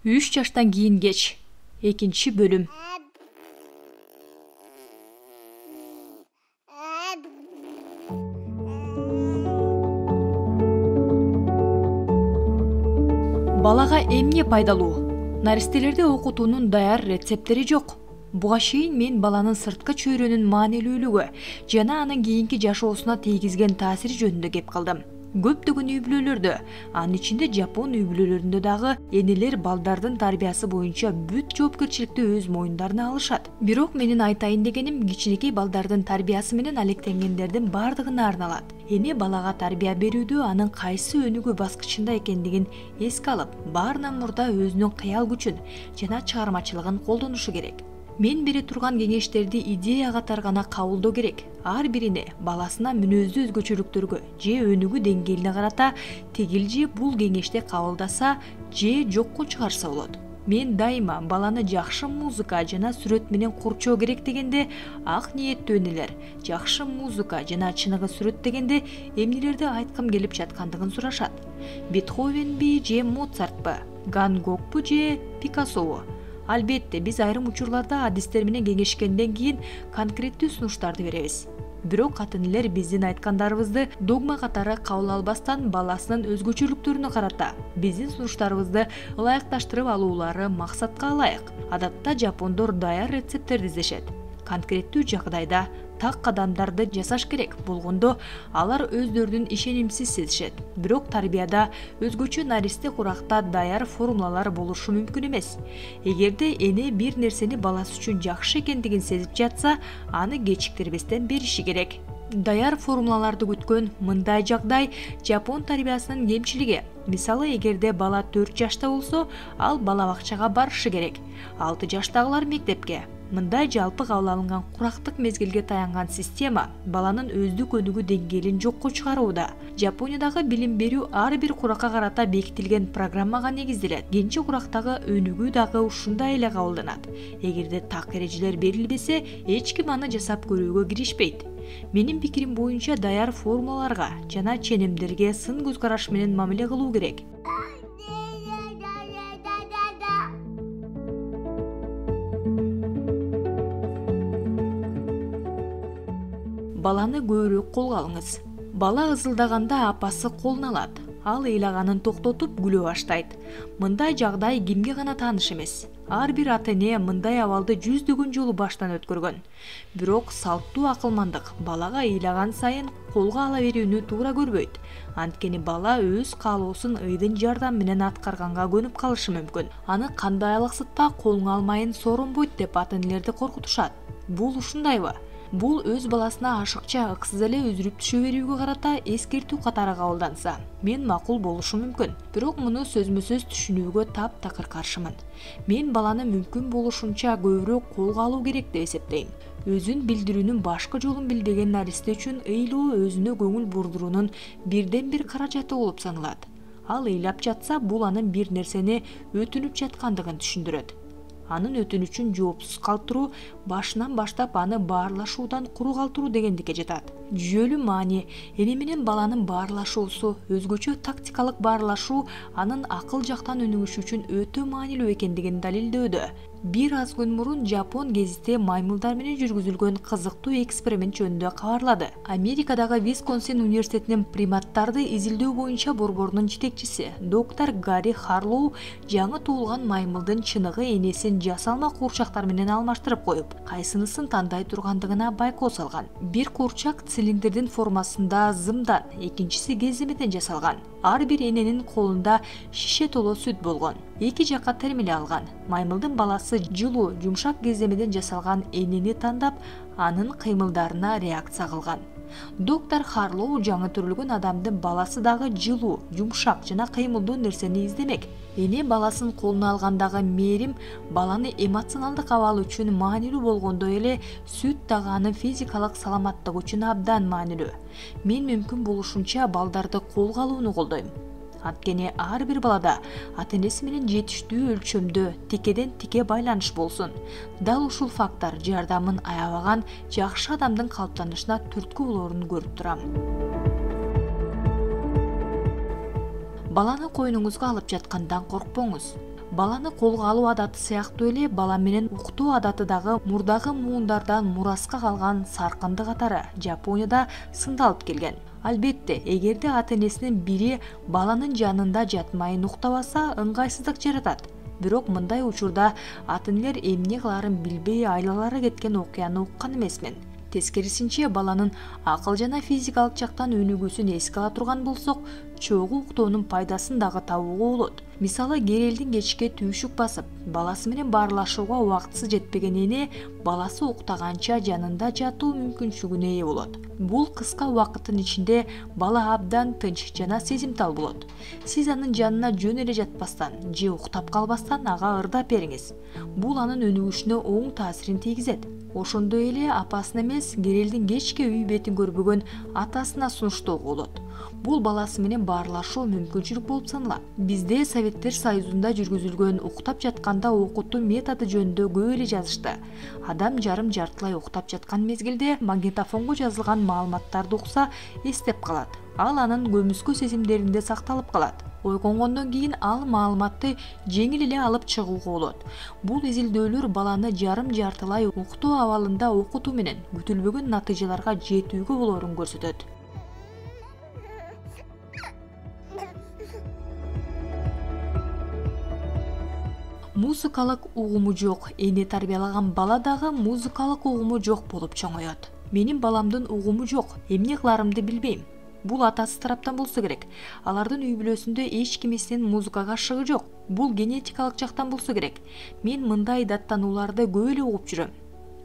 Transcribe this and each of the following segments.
3 жаштан кийин кеч. 2-бөлүм. Балага эмне пайдалуу? Наристелерди окутуунун даяр рецептери жок. Буга чейин мен баланын сырткы чөйрөнүн маанилүүлүгү жана анын кийинки жашоосуна тийгизген таасири жөнүндө кеп калдым. Көптөгөн үй-бүлөлөрдө, анын ичинде Жапон үй-бүлөлөрүндө дагы энелер балдардын тарбиясы боюнча бүт жоопкерчиликти өз моюндарына алышат. Бирок менин айтайын дегеним, кичинекей балдардын тарбиясы менен алектенгендердин бардыгына арналат. Эне балага тарбия берүүдө анын кайсы өнүгүү баскычында экендигин эске алып, баарынан мурда өзүнүн кыял күчүн жана чыгармачылыгын колдонушу керек. Мен бере турган кеңештерди идея катары гана кабылдоо керек. Ар бирине баласына мүнөздүү өзгөчөлүктөргө же өнүгүү деңгээлине карата тигил же бул кеңешти кабылдаса же жокко чыгарса болот. Мен дайыма баланы жакшы музыка жана сүрөт менен курчоо керек дегенде, ак ниеттүү энелер жакшы музыка жана чыныгы сүрөт дегенде эмнелерди айткым келип жаткандыгын сурашат. Бетховенби же Моцартпы, Ван Гогпу же Пикассобу? Албетте, биз айрым учурларда адистер менен кеңешкенден кийин конкреттүү сунуштарды беребиз. Бирок ата-энелер биздин айткандарыбызды догма катары кабыл албастан баласынын өзгөчөлүктөрүнө карата биздин сунуштарыбызды ылайыкташтырып алуулары максатка ылайык. Адатта жапондор даяр рецепттерди издешет. Конкреттүү жагдайда так кадамдарды жасаш керек болгондо алар өздөрүнүн ишенимсиз сезишет. Бирок тарбияда өзгөчө наристе куракта даяр формулалар болушу мүмкүн эмес. Эгерде эне бир нерсени баласы үчүн жакшы экендигин сезип жатса, аны кечиктирбестен бериши керек. Даяр формулаларды күткөн мындай жагдай Жапон тарбиясынын кемчилиги. Мисалы, эгерде бала 4 жашта болсо, ал бала бакчага барышы керек. 6 жаштагылар мектепке. Мындай жалпы кабыл алынган курактык мезгилге таянган система баланын өздүк өнүгүү деңгээлин жокко чыгарууда. Жапониядагы билим берүү ар бир куракка карата бекитилген программага негизделет. Кенче курактагы өнүгүү дагы ушундай эле кабылданат. Эгерде так эрежелер берилбесе, эч ким аны жасап көрүүгө киришпейт. Менин пикирим боюнча даяр формулаларга жана ченемдерге сын көз караш менен мамиле кылуу керек. Баланы көбүрөөк колго алыңыз. Бала ызылдаганда апасы колуна алат. Ал ыйлаганын токтотуп күлө баштайт. Мындай жагдай кимге гана тааныш эмес. Ар бир ата-эне мындай абалды жүздөгөн жолу баштан өткөргөн. Бирок салттуу акылмандык балага ыйлаган сайын колго ала берүүнү туура көрбөйт. Анткени бала өз каалоосун ыйдын жардамы менен аткарганга көнүп калышы мүмкүн. Аны кандай алаксытпа колуңа алмайын соронбойт деп ата-энелерди коркутушат. Бул ушундайбы? Бул өз баласына ашыкча ыксыз эле үзүрүп түшө берүүгө карата эскертүү катары кабылданса, мен макул болушу мүмкүн. Бирок муну сөзмө-сөз түшүнүүгө таптакыр каршымын. Мен баланы мүмкүн болушунча көбүрөөк колго алуу керек деп эсептейм. Өзүн билдирүүнүн башка жолун билбеген наристе үчүн ыйлоо өзүнө көңүл бурдуруунун бирден бир каражаты болуп саналат. Ал ыйлап жатса, бул анын бир нерсени өтүнүп жаткандыгын түшүндүрөт. Анын өтүнүчүн жоопсуз калтыруу башынан баштап аны баарлашуудан куру калтыруу дегендикке жатат. Жүйөлүү маани эне менен баланын баарлашуусу, өзгөчө тактикалык баарлашуу анын акыл жактан өнүгүшү үчүн өтө маанилүү экендигин далилдөөдө. Бир аз күн мурун Жапон гезити маймылдар менен жүргүзүлгөн кызыктуу эксперимент жөнүндө кабарлады. Америкадагы Висконсин университетинин приматтарды изилдөө боюнча борборунун жетекчиси доктор Гарри Харлоу жаңы туулган маймылдын чыныгы энесин жасалма куурчактар менен алмаштырып коюп, кайсынысын тандай тургандыгына байкоо салган. Бир куурчак цилиндрдин формасында зымдан, экинчиси кеземеден жасалган. Ар бир эненин колунда шише толо сүт болгон. Эки жакка термеле алган. Маймылдын баласы жылуу, жумшак кеземеден жасалган энени тандап, анын кыймылдарына реакция кылган. Доктор Харлоу жаңы төрөлгөн адамдын баласы дагы жылуу, жумшак жана кыймылдуу нерсени издемек. Эне баласын колуна алгандагы мээрим баланы эмоционалдык абалы үчүн маанилүү болгондой эле сүт дагы анын физикалык саламаттыгы үчүн абдан маанилүү. Мен мүмкүн болушунча балдарды колго алууну колдойм. Анткени ар бир балада ата-энеси менен жетиштүү өлчөмдө тикеден тике байланыш болсун. Дал ушул фактор жардамын аябаган жакшы адамдын калыптанышына түрткү болоорун көрүп турам. Баланы койнуңузга алып жаткандан коркпоңуз. Баланы колго алуу адаты сыяктуу эле бала менен уктоо адаты дагы мурдагы муундардан мураска калган саркынды катары Жапонияда сындалып келген. Албетте, эгерде ата-энесинин бири баланын жанында жатмайын уктабаса, ыңгайсыздык жаратат. Бирок мындай учурда ата-энелер эмне кыларын билбей айлалары кеткен окуяны уккан эмесмин. Тескерисинче, баланын акыл жана физикалык жактан өнүгүүсүн эске ала турган болсок, чогуу уктоонун пайдасын дагы табууга болот. Мисалы, Керелдин кечке түйшүк басып, баласы менен баарлашууга убактысы жетпеген эне баласы уктаганча жанында жатуу мүмкүнчүлүгүнө ээ болот. Бул кыска убакыттын ичинде бала абдан тынч жана сезимтал болот. Сиз анын жанына жөн эле жатпастан же уктап калбастан ага ырдап бериңиз. Бул анын өнүгүшүнө оң таасирин тийгизет. Ошондой эле апасын эмес, Керелдин кечке үй бетин көрбөгөн атасына сунуштоого болот. Бул баласы менен баарлашуу мүмкүнчүлүк болуп саналат. Бизде Советтер Союзунда жүргүзүлгөн уктап жатканда окутуу методу жөнүндө көп эле жазышты. Адам жарым-жартылай уктап жаткан мезгилде магнитофонго жазылган маалыматтарды укса эстеп калат. Ал анын көмүскө сезимдеринде сакталып калат. Ойгонгондон кийин ал маалыматты жеңил эле алып чыгууга болот. Бул изилдөөлөр баланы жарым-жартылай уктоо абалында окутуу менен күтүлбөгөн натыйжаларга жетүүгө болорун көрсөтөт. Музыкалык угуму жок эне тарбиялаган бала дагы музыкалык угуму жок болуп чоңоет. Менин баламдын угуму жок, эмне кыларымды билбейм. Бул атасы тараптан болсо керек. Алардын үй бүлөсүндө эч кимисинин музыкага шыгы жок. Бул генетикалык жактан болсо керек. Мен мындай даттанууларды көп эле угуп жүрөм.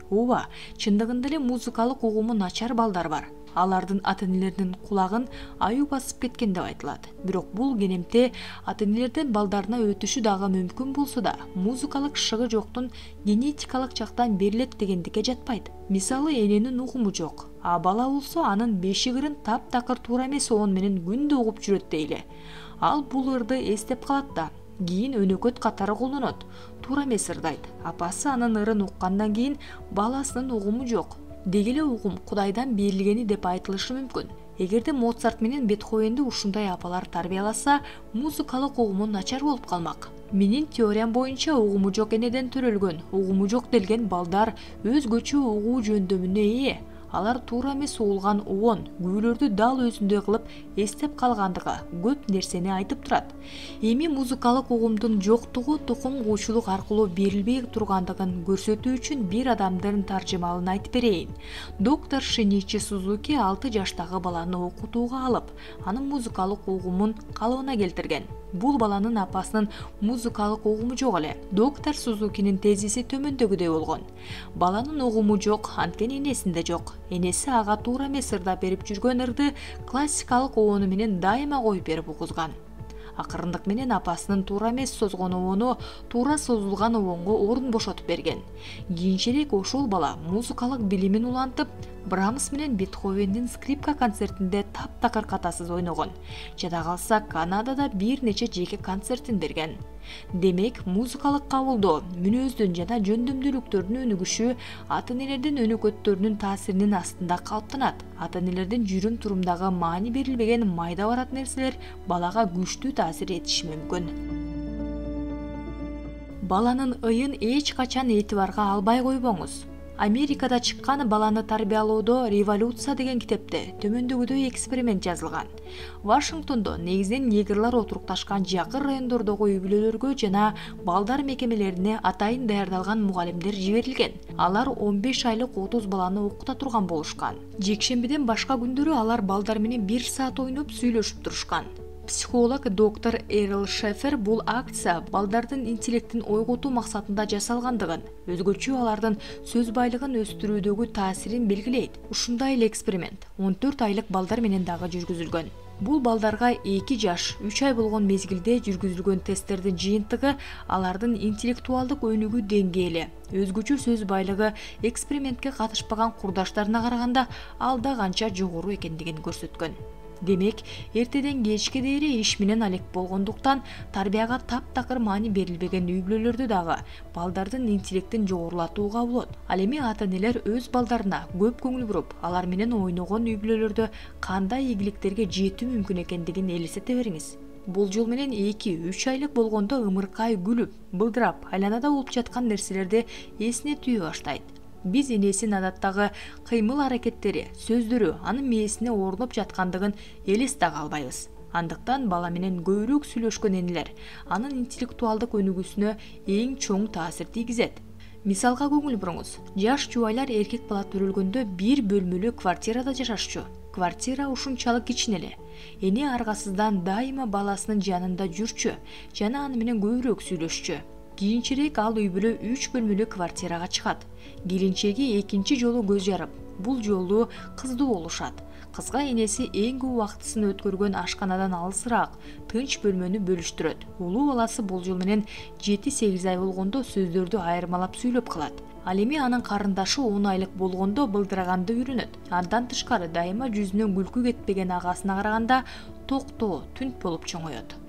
Ооба, чындыгында эле музыкалык угуму начар балдар бар. Алардын ата-энелеринин кулагын аю басып кеткен деп айтылат. Бирок бул кенемте ата-энелердин балдарына өтүшү дагы мүмкүн болсо да, музыкалык шыгы жоктун генетикалык жактан берилет дегендикке жатпайт. Мисалы, эненин угуму жок, а бала болсо анын бешигирин таптакыр туура эмес оон менен күндө угуп жүрөт дейли. Ал бул ырды эстеп калат да, кийин өнөкөт катары колдонот. Туура эмес ырдайт. Апасы анын ырын уккандан кийин баласынын угуму жок. Дегеле угум Кудайдан берилгени деп айтылышы мүмкүн. Эгерде Моцарт менен Бетховенди ушундай апалар тарбияласа, музыкалык угуму начар болуп калмак. Менин теориям боюнча угуму жок энеден төрөлгөн, угуму жок делген балдар өзгөчө угуу жөндөмүнө ээ. Алар туура эмес угулган уон, күбөлөрдү дал өзүндөй кылып эстеп калгандыгы көп нерсени айтып турат. Эми музыкалык угумдун жоктугу тукум куучулук аркылуу берилбей тургандыгын көрсөтүү үчүн бир адамдын таржымалын айтып берейин. Доктор Шиничи Сузуки 6 жаштагы баланы окутууга алып, анын музыкалык угумун калыбына келтирген. Бул баланын апасынын музыкалык угуму жок эле. Доктор Сузукинин тезиси төмөндөгүдөй болгон. Баланын угуму жок, анткени энесинде жок. Энеси ага туура эмес ырдап берип жүргөн ырды классикалык оону менен дайыма коюп берип угузган. Акырындык менен апасынын туура эмес созгон оону туура созулган оонго орун бошотуп берген. Кийинчерээк ошол бала музыкалык билимин улантып, Брамс менен Бетховендин скрипка концертинде таптакыр катасыз ойногон. Жада калса Канадада бир нече жеке концертин берген. Демек, музыкалык кабылдоо, мүнөздүн жана жөндөмдүүлүктөрдүн өнүгүшү ата-энелердин өнөкөттөрүнүн таасиринин астында калыптанат. Ата-энелердин жүрүм турумдагы маани берилбеген майда барат нерселер балага күчтүү таасир этиши мүмкүн. Баланын ыйын эч качан этибарга албай койбоңуз. Америкада чыккан баланы тарбиялоодо революция деген китепте төмөндөгүдөй эксперимент жазылган. Вашингтондо негизинен негрлар отурукташкан жакын райондордогу үй бүлөлөргө жана балдар мекемелерине атайын даярдалган мугалимдер жиберилген. Алар 15 айлык 30 баланы окута турган болушкан. Жекшембиден башка күндөрү алар балдар менен 1 саат ойноп сүйлөшүп турушкан. Психолог доктор Эрл Шефер бул акция балдардын интеллектин ойготуу максатында жасалгандыгын, өзгөчө алардын сөз байлыгын өстүрүүдөгү таасирин белгилейт. Ушундай эле эксперимент 14 айлык балдар менен дагы жүргүзүлгөн. Бул балдарга 2 жаш 3 ай болгон мезгилде жүргүзүлгөн тесттердин жыйынтыгы алардын интеллектуалдык өнүгүү деңгээли, өзгөчө сөз байлыгы экспериментке катышпаган курдаштарына караганда алда канча жогору экендигин көрсөткөн. Демек, эртеден кечке дейре иш менен алек болгондуктан тарбияга таптакыр маани берилбеген үй бүлөлөрдү дагы балдардын интеллектин жогорулатууга болот. Ал эми ата-энелер өз балдарына көп көңүл буруп, алар менен ойногон үй бүлөлөрдө кандай ийгиликтерге жетүү мүмкүн экендигин элестете бериңиз. Болжол менен 2-3 айлык болгондо ымыркай күлүп, былдырап, айланада болуп жаткан нерселерди эсине түйө баштайт. Биз энесин адаттагы кыймыл-аракеттери, сөздөрү анын мээсине орноп жаткандыгын элес да калбайбыз. Андыктан бала менен көбүрөөк сүйлөшкөн энелер анын интеллектуалдык өнүгүүсүнө эң чоң таасир тийгизет. Мисалга көңүл буруңуз. Жаш жубайлар эркек бала төрөлгөндө бир бөлмөлүү квартирада жашашчу. Квартира ушунчалык кичине эле. Эне аргасыздан дайыма баласынын жанында жүрчү жана аны менен көбүрөөк сүйлөшчү. Кийинчерээк ал үй бүлө 3 бөлмөлүү квартирага чыгат. Келинчеги экинчи жолу көз жарып, бул жолу кыздуу болушат. Кызга энеси эң көп убактысын өткөргөн ашканадан алысыраак тынч бөлмөнү бөлүштүрөт. Улуу баласы Болжол менен 7-8 ай болгондо сөздөрдү айырмалап сүйлөп калат. Ал эми анын карындашы 10 айлык болгондо былдыраганды үйрөнөт. Андан тышкары дайыма жүзүнөн күлкү кетпеген агасына караганда токтоо, түнт болуп чоңоет.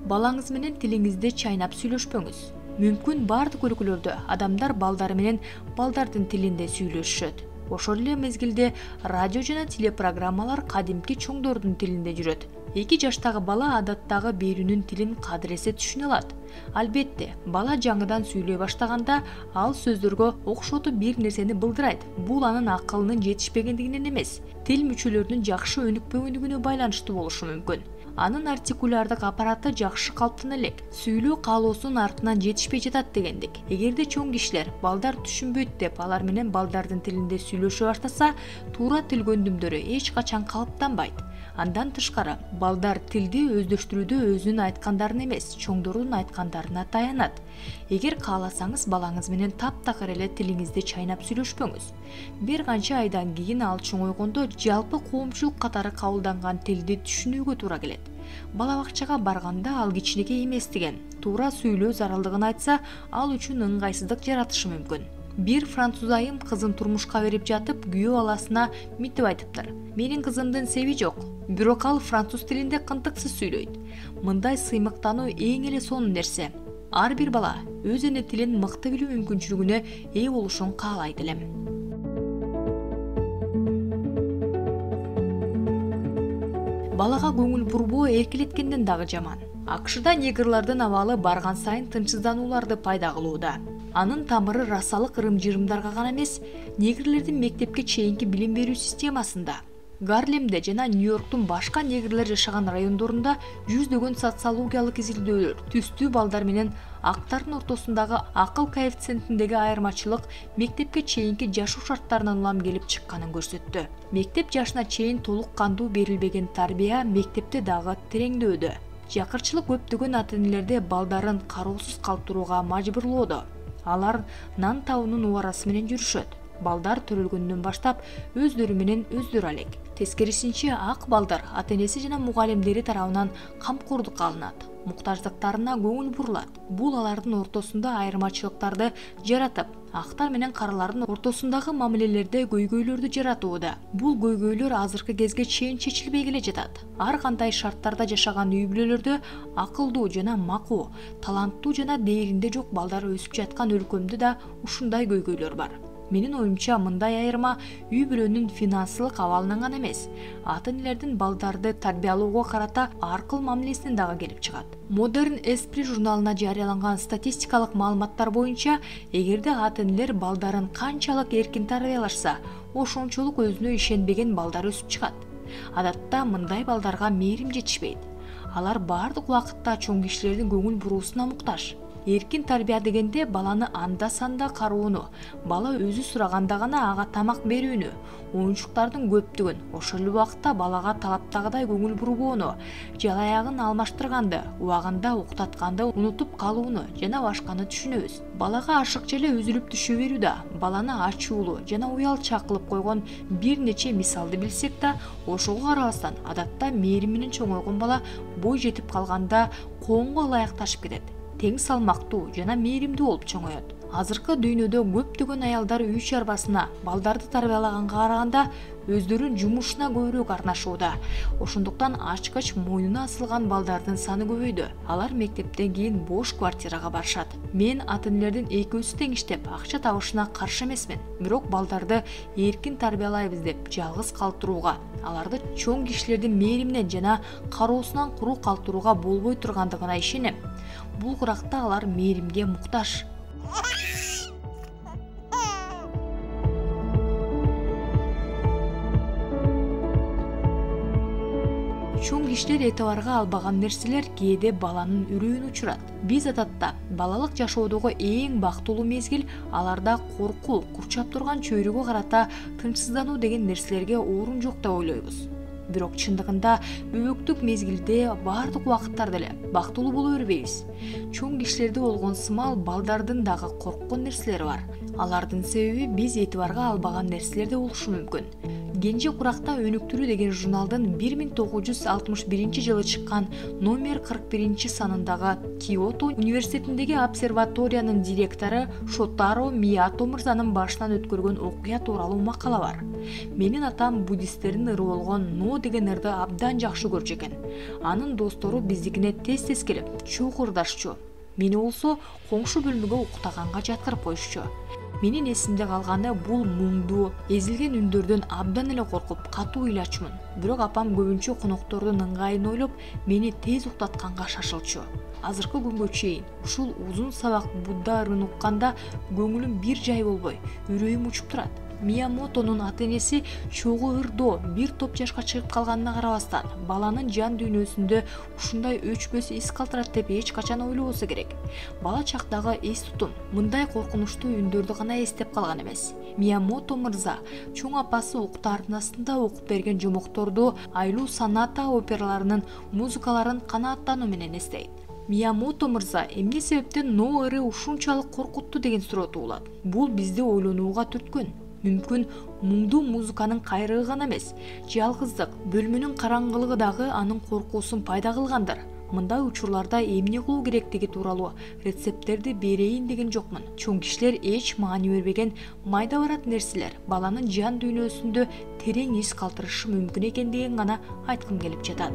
Балаңыз менен тилиңизди чайнап сүйлөшпөңүз. Мүмкүн бардык өлкөлөрдө адамдар балдары менен балдардын тилинде сүйлөшүшөт. Ошол эле мезгилде радио жана телепрограммалар кадимки чоңдордун тилинде жүрөт. 2 жаштагы бала адаттагы берүүнүн тилин кадыресе түшүнө алат. Албетте, бала жаңыдан сүйлөй баштаганда ал сөздөргө окшотуп бир нерсени былдырайт. Бул анын акылынын жетишпегендигинен эмес, тил мүчөлөрүнүн жакшы өнүкпөгөндүгүнө байланыштуу болушу мүмкүн. Анын артикулярдык аппараты жакшы калыптана элек. Сүйлөө каалоосунун артынан жетишпей жатат дегендик. Эгерде чоң кишилер балдар түшүнбөйт деп алар менен балдардын тилинде сүйлөшө баштаса, туура тил көндүмдөрү эч качан калыптанбайт. Андан тышкары, балдар тилди өздөштүрүүдө өзүнүн айткандарын эмес, чоңдордун айткандарына таянат. Эгер кааласаңыз, балаңыз менен таптакыр эле тилиңизди чайнап сүйлөшпөңүз. Бир канча айдан кийин ал чоңойгондо жалпы коомчулук катары кабылданган тилди түшүнүүгө туура келет. Бала бакчага барганда ал кичинекей эместигин, туура сүйлөө зарылдыгын айтса, ал үчүн ыңгайсыздык жаратышы мүмкүн. Бир француз айым кызын турмушка берип жатып, күйөө баласына митип айтыптыр. Менин кызымдын себи жок, бирок ал француз тилинде кынтыксыз сүйлөйт. Мындай сыймыктануу эң эле сонун нерсе. Ар бир бала өз эне тилин мыкты билүү мүмкүнчүлүгүнө ээ болушун каалайт элем. Балага көңүл бурбоо эркелеткенден дагы жаман. АКШда негрлардын абалы барган сайын тынчсызданууларды пайда кылууда. Анын тамыры расалык ырым-жырымдарга гана эмес, негрлердин мектепке чейинки билим берүү системасында. Гарлемде жана Нью-Йорктун башка негрлер жашаган райондорунда жүздөгөн социологиялык изилдөөлөр түстүү балдар менен актардын ортосундагы акыл коэффициентиндеги айырмачылык мектепке чейинки жашоо шарттарынан улам келип чыкканын көрсөттү. Мектеп жашына чейин толук кандуу берилбеген тарбия мектепте дагы тереңдөөдө. Жакырчылык көптөгөн ата-энелерди балдарын кароосуз калтырууга мажбурлоодо. Алар нан табуунун убарасы менен жүрүшөт. Балдар төрөлгөндөн баштап өздөрү менен өздөрү алек. Тескерисинче ак балдар ата-энеси жана мугалимдери тарабынан камкордукка алынат, муктаждыктарына көңүл бурулат. Бул алардын ортосунда айырмачылыктарды жаратып, актар менен каралардын ортосундагы мамилелерде көйгөйлөрдү жаратууда. Бул көйгөйлөр азыркы кезге чейин чечилбей келе жатат. Ар кандай шарттарда жашаган үй бүлөлөрдө акылдуу жана макул, таланттуу жана дээринде жок балдар өсүп жаткан өлкөмдө да ушундай көйгөйлөр бар. Менин оюмча мындай айырма үй бүлөнүн финансылык абалынан гана эмес, ата-энелердин балдарды тарбиялоого карата аркыл мамилесинен дагы келип чыгат. Modern Esprit журналына жарыяланган статистикалык маалыматтар боюнча, эгерде ата-энелер балдарын канчалык эркин тарбиялашса, ошончолук өзүнө ишенбеген балдар өсүп чыгат. Адатта мындай балдарга мээрим жетишпейт. Алар бардык убакытта чоң кишилердин көңүл буруусуна муктаж. Эркин тарбия дегенде баланы анда-санда кароону, бала өзү сураганда гана ага тамак берүүнү, оюнчуктардын көптүгүн, ошол эле убакытта балага талаптагыдай көңүл бурбоону, жалаягын алмаштырганды, убагында уктатканды унутуп калууну жана башканы түшүнөбүз. Балага ашыкча эле үзүлүп түшө берүү да, баланы ачуулуу жана уялчаак кылып койгон бир нече мисалды билсек да, ошого карабастан адатта мээрим менен чоңойгон бала бой жетип калганда коомго ылайыкташып кетет. Тең салмактуу жана мээримдүү болуп чоңоет. Азыркы дүйнөдө көптөгөн аялдар үй чарбасына, балдарды тарбиялаганга караганда өздөрүнүн жумушуна көбүрөөк арнашууда. Ошондуктан ачкыч мойнуна асылган балдардын саны көбөйдү. Алар мектептен кийин бош квартирага барышат. Мен ата-энелердин экөөсү тең иштеп, акча табышына каршы эмесмин. Бирок балдарды эркин тарбиялайбыз деп жалгыз калтырууга, аларды чоң кишилердин мээриминен жана кароосунан куру калтырууга болбой тургандыгына ишенем. Бул куракта алар мээримге муктаж. Чоң кишилер этибарга албаган нерселер кээде баланын үрөйүн учурат. Биз адатта балалык жашоодогу эң бактылуу мезгил аларда коркуу курчап турган чөйрөгө карата тынчсыздануу деген нерселерге орун жок деп ойлойбуз. Бирок чындыгында бөбөктүк мезгилде бардык убакыттарда эле бактылуу боло бербейбиз. Чоң кишилерде болгон сымал балдардын дагы корккон нерселери бар. Алардын себеби биз этибарга албаган нерселерде болушу мүмкүн. Кенже куракта өнүктүрүү деген журналдын 1961 жылы чыккан номер 41 санындагы Киото университетиндеги обсерваториянын директору Шотаро Миято мырзанын башынан өткөргөн окуя тууралуу макала бар. Менин атам буддисттердин ыры болгон Но деген ырды абдан жакшы көрчү экен. Анын достору биздикине тез-тез келип, чукурдашчу. Мени болсо коңшу бөлмөгө уктаганга жаткырып коюшчу. Менин эсимде калганы бул муңдуу, эзилген үндөрдөн абдан эле коркуп, катуу ыйлачмын. Бирок апам көбүнчө коноктордун ыңгайын ойлоп, мени тез уктатканга шашылчу. Азыркы күнгө чейин ушул узун сабак Будда ырын укканда көңүлүм бир жай болбой, үрөйүм учуп турат. Миямотонун ата-энеси чогуу ырдоо бир топ жашка чыгып калганына карабастан, баланын жан дүйнөсүндө ушундай өчпөс эс калтырат деп эч качан ойлобосо керек. Бала чактагы эс тутум мындай коркунучтуу үндөрдү гана эстеп калган эмес. Миямото мырза чоң апасы уктардын астында окуп берген жомокторду Айлуу Саната операларынын музыкаларын канааттануу менен эстейт. Миямото мырза эмне себептен Но ыры ушунчалык коркутту деген суроо туулат. Бул бизди ойлонууга түрткөн. Мүмкүн муңдуу музыканын кайрыгы гана эмес, жалгыздык, бөлмөнүн караңгылыгы дагы анын коркуусун пайда кылгандыр. Мындай учурларда эмне кылуу керектиги тууралуу рецепттерди берейин деген жокмун. Чоң кишилер эч маани бербеген майда барат нерселер баланын жан дүйнөсүндө терең из калтырышы мүмкүн экендигин гана айткым келип жатат.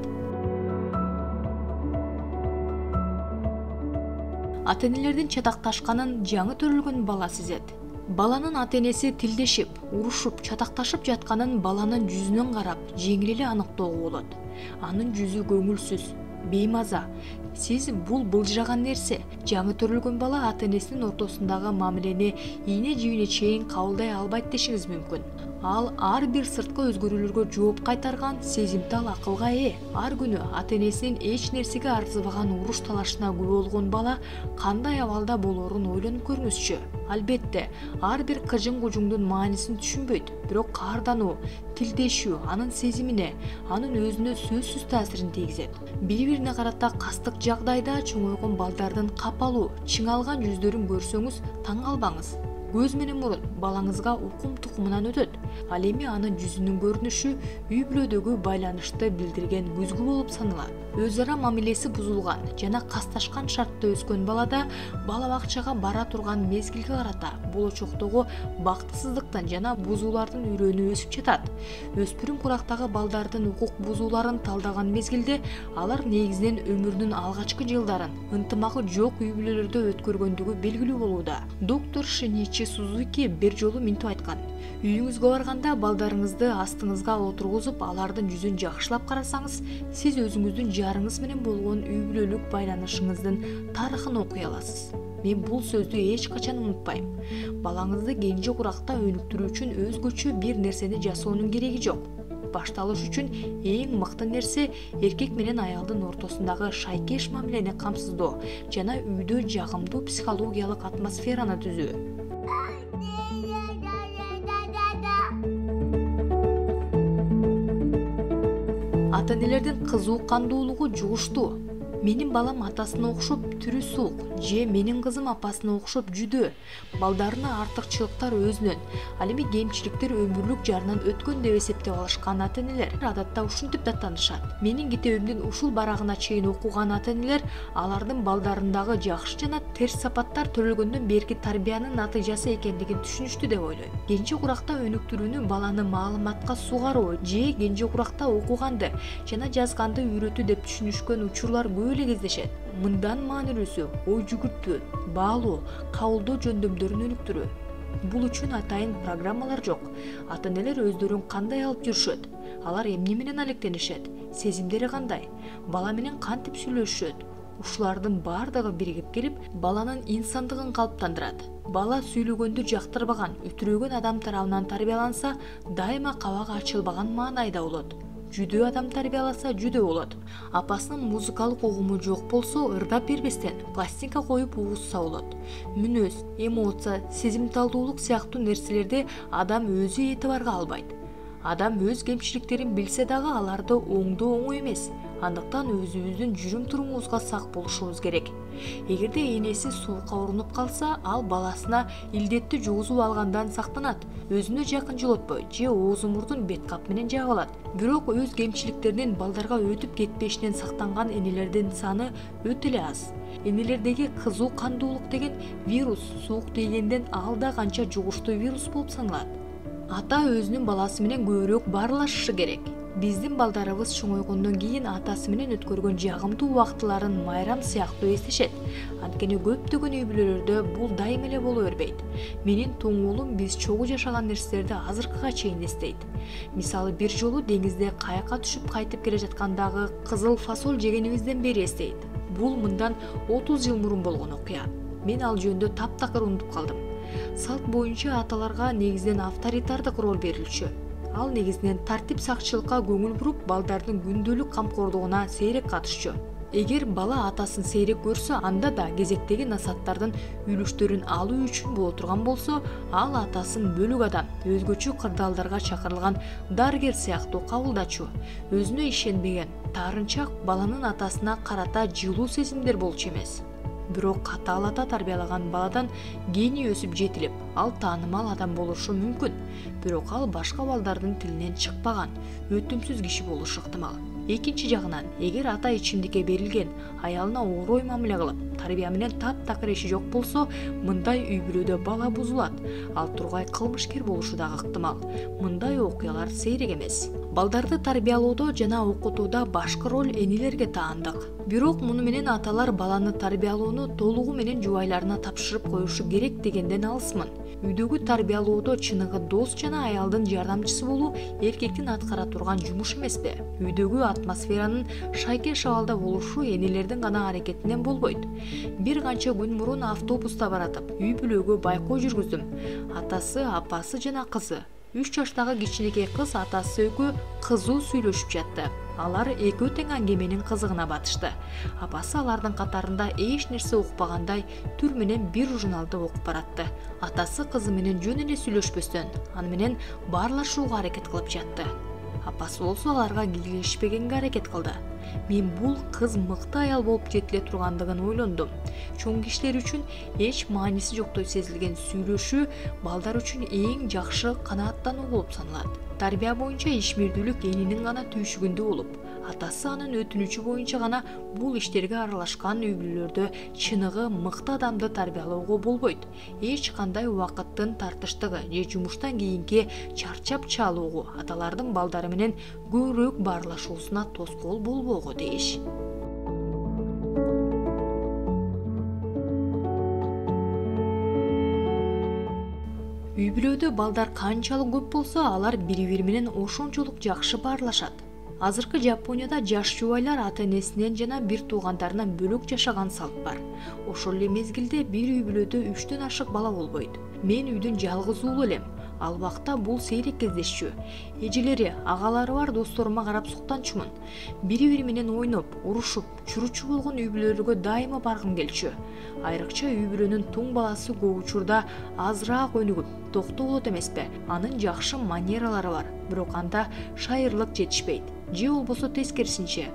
Ата-энелердин чатакташканын жаңы төрөлгөн бала сезет. Баланын ата-энеси тилдешип, урушуп, чатакташып жатканын баланын жүзүнөн карап, жеңил эле аныктоого болот. Анын жүзү көңүлсүз, беймаза. Сиз бул былжыраган нерсе. Жаңы төрөлгөн бала ата-энесинин ортосундагы мамилени ийне жибине чейин кабылдай албайт дешиңиз мүмкүн. Ал ар бир сырткы өзгөрүүлөргө жооп кайтарган сезимтал акылга ээ. Ар күнү ата-энесинин эч нерсеге арзыбаган уруш талашына күбө болгон бала кандай абалда болоорун ойлонуп көрүңүзчү. Албетте, ар бир кыжың-кужуңдун маанисин түшүнбөйт, бирок каардануу, тилдешүү анын сезимине, анын өзүнө сөзсүз таасирин тийгизет. Бири-бирине карата кастык жагдайда чоңойгон балдардын капалуу, чыңалган жүздөрүн көрсөңүз таң калбаңыз. Көз менен мурун балаңызга укум тукумунан өтөт. Ал эми анын жүзүнүн көрүнүшү үй бүлөдөгү байланышты билдирген күзгү болуп саналат. Өз ара мамилеси бузулган жана касташкан шартта өскөн балада бала бакчага бара турган мезгилге карата болочоктогу бактысыздыктан жана бузуулардын үрөөнү өсүп жатат. Өспүрүм курактагы балдардын укук бузууларын талдаган мезгилде алар негизинен өмүрүнүн алгачкы жылдарын ынтымагы жок үй бүлөлөрдө өткөргөндүгү белгилүү болууда. Доктор Шиничи Сузуки бир жолу мынтип айткан: үйүңүзгө барганда балдарыңызды астыңызга отургузуп, алардын жүзүн жакшылап карасаңыз, сиз өзүңүздүн жарыңыз менен болгон үй бүлөлүк байланышыңыздын тарыхын окуй аласыз. Мен бул сөздү эч качан унутпайм. Балаңызды кенже куракта өнүктүрүү үчүн өзгөчө бир нерсени жасоонун кереги жок. Башталыш үчүн эң мыкты нерсе эркек менен аялдын ортосундагы шайкеш мамилени камсыздоо жана үйдө жагымдуу психологиялык атмосфераны түзүү. Ата-энелердин кызуу кандуулугу жугуштуу. Менин балам атасына окшоп түрү суук же менин кызым апасына окшоп жүдөө. Балдарына артыкчылыктар өзүнөн, ал эми кемчиликтер өмүрлүк жарынан өткөн деп эсептеп алышкан ата-энелер адатта ушинтип даттанышат. Менин китебимдин ушул барагына чейин окуган ата-энелер алардын балдарындагы жакшы жана терс сапаттар төрөлгөндөн берки тарбиянын натыйжасы экендигин түшүнүштү деп ойлойм. Кенже куракта өнүктүрүүнү баланы маалыматка сугаруу же кенже куракта окуганды жана жазганды үйрөтүү деп түшүнүшкөн учурлар көп эле кездешет. Мындан маанилүүсү ой жүгүртүү, баалоо, кабылдоо жөндөмдөрүн өнүктүрүү. Бул үчүн атайын программалар жок. Ата-энелер өздөрүн кандай алып жүрүшөт? Алар эмне менен алектенишет? Сезимдери кандай? Бала менен кантип сүйлөшүшөт? Ушулардын бардыгы биригип келип, баланын инсандыгын калыптандырат. Бала сүйлөгөндү жактырбаган, үтүрөгөн адам тарабынан тарбияланса, дайыма кабак ачылбаган маанайда болот. Жүдөө адам тарбияласа жүдөө болот. Апасынын музыкалык угуму жок болсо, ырдап бербестен пластинка коюп угузса болот. Мүнөз, эмоция, сезимталдуулук сыяктуу нерселерди адам өзү этибарга албайт. Адам өз кемчиликтерин билсе дагы аларды оңдоо оңой эмес. Андыктан өзүбүздүн жүрүм-турумубузга сак болушубуз керек. Эгерде энеси суукка урунуп калса, ал баласына илдетти жугузуп алгандан сактанат. Өзүнө жакын жолотпой же ооз-мурдун бет кап менен жаап алат. Бирок өз кемчиликтеринин балдарга өтүп кетпешинен сактанган энелердин саны өтө эле аз. Энелердеги кызуу кандуулук деген вирус суук тийгенден ал да канча жугуштуу вирус болуп саналат. Ата өзүнүн баласы менен көбүрөөк баарлашышы керек. Биздин балдарыбыз чоңойгондон кийин атасы менен өткөргөн жагымдуу убактыларын майрам сыяктуу эстешет. Анткени көптөгөн үй бүлөлөрдө бул дайым эле боло бербейт. Менин тоң уулум биз чогуу жашаган нерселерди азыркыга чейин эстейт. Мисалы, бир жолу деңизде кайыкка түшүп кайтып келе жаткандагы кызыл фасоль жегенибизден бери эстейт. Бул мындан 30 жыл мурун болгон окуя. Мен ал жөнүндө таптакыр унутуп калдым. Салт боюнча аталарга негизинен авторитардык роль берилчү. Ал негизинен тартип сакчылыкка көңүл буруп, балдардын күндөлүк камкордугуна сейрек катышчу. Эгер бала атасын сейрек көрсө, анда да кезектеги насаттардын үлүштөрүн алуу үчүн боло турган болсо, ал атасын бөлүк адам, өзгөчө кырдаалдарга чакырылган дарыгер сыяктуу кабылдачу. Өзүнө ишенбеген, таарынчак баланын атасына карата жылуу сезимдер болчу эмес. Бирок катаал ата тарбиялаган баладан гений өсүп жетилип, ал таанымал адам болушу мүмкүн. Бирок ал башка балдардын тилинен чыкпаган, өтүмсүз киши болушу ыктымал. Экинчи жагынан, эгер ата ичимдикке берилген, аялына орой мамиле кылып, тарбия менен таптакыр иши жок болсо, мындай үй бүлөдө бала бузулат. Ал тургай кылмышкер болушу дагы ыктымал. Мындай окуялар сейрек эмес. Балдарды тарбиялоодо жана окутууда башкы роль энелерге таандык. Бирок муну менен аталар баланы тарбиялоону толугу менен жубайларына тапшырып коюшу керек дегенден алысмын. Үйдөгү тарбиялоодо чыныгы дос жана аялдын жардамчысы болуу эркектин аткара турган жумуш эмеспи? Үйдөгү атмосферанын шайке шабалда болушу энелердин гана аракетинен болбойт. Бир канча күн мурун автобуста баратып, үй бүлөгө байкоо жүргүздүм. Атасы, апасы жана кызы. 3 жаштагы кичинекей кыз атасы экөө кызуу сүйлөшүп жатты. Алар экөө тең аңгеменин кызыгына батышты. Апасы алардын катарында эч нерсе укпагандай түр менен бир журналды окуп баратты. Атасы кызы менен жөн эле сүйлөшпөстөн, аны менен баарлашууга аракет кылып жатты. Апасы болсо аларга кийлешпегенге аракет кылды. Мен бул кыз мыкты аял болуп жетиле тургандыгын ойлондум. Чоң кишилер үчүн эч мааниси жоктой сезилген сүйлөшүү балдар үчүн эң жакшы канааттануу болуп саналат. Тарбия боюнча ишмердүүлүк эненин гана түйшүгүндө болуп, атасы анын өтүнүчү боюнча гана бул иштерге аралашкан үй бүлөлөрдө чыныгы мыкты адамды тарбиялоого болбойт. Эч кандай убакыттын тартыштыгы же жумуштан кийинки чарчап чалуугу аталардын балдары менен көбүрөөк баарлашуусуна тоскоол болбоого дейиш. Үй бүлөдө балдар канчалык көп болсо, алар бири-бири менен ошончолук жакшы баарлашат. Азыркы Жапонияда жаш жубайлар ата-энесинен жана бир туугандарынан бөлөк жашаган салт бар. Ошол эле мезгилде бир үй бүлөдө 3төн ашык бала болбойт. Мен үйдүн жалгыз уулу элем. Ал убакта бул сейрек кездешчү. Эжелери, агалары бар досторума карап суктанчумун. Бири-бири менен ойноп, урушуп, чуручу болгон үй бүлөлөргө дайыма баргым келчү. Айрыкча үй бүлөнүн туң баласы көп учурда азыраак өнүгүп, токтоо болот эмеспи? Анын жакшы манералары бар, бирок анда шайырлык жетишпейт. Же болбосо тескерисинче.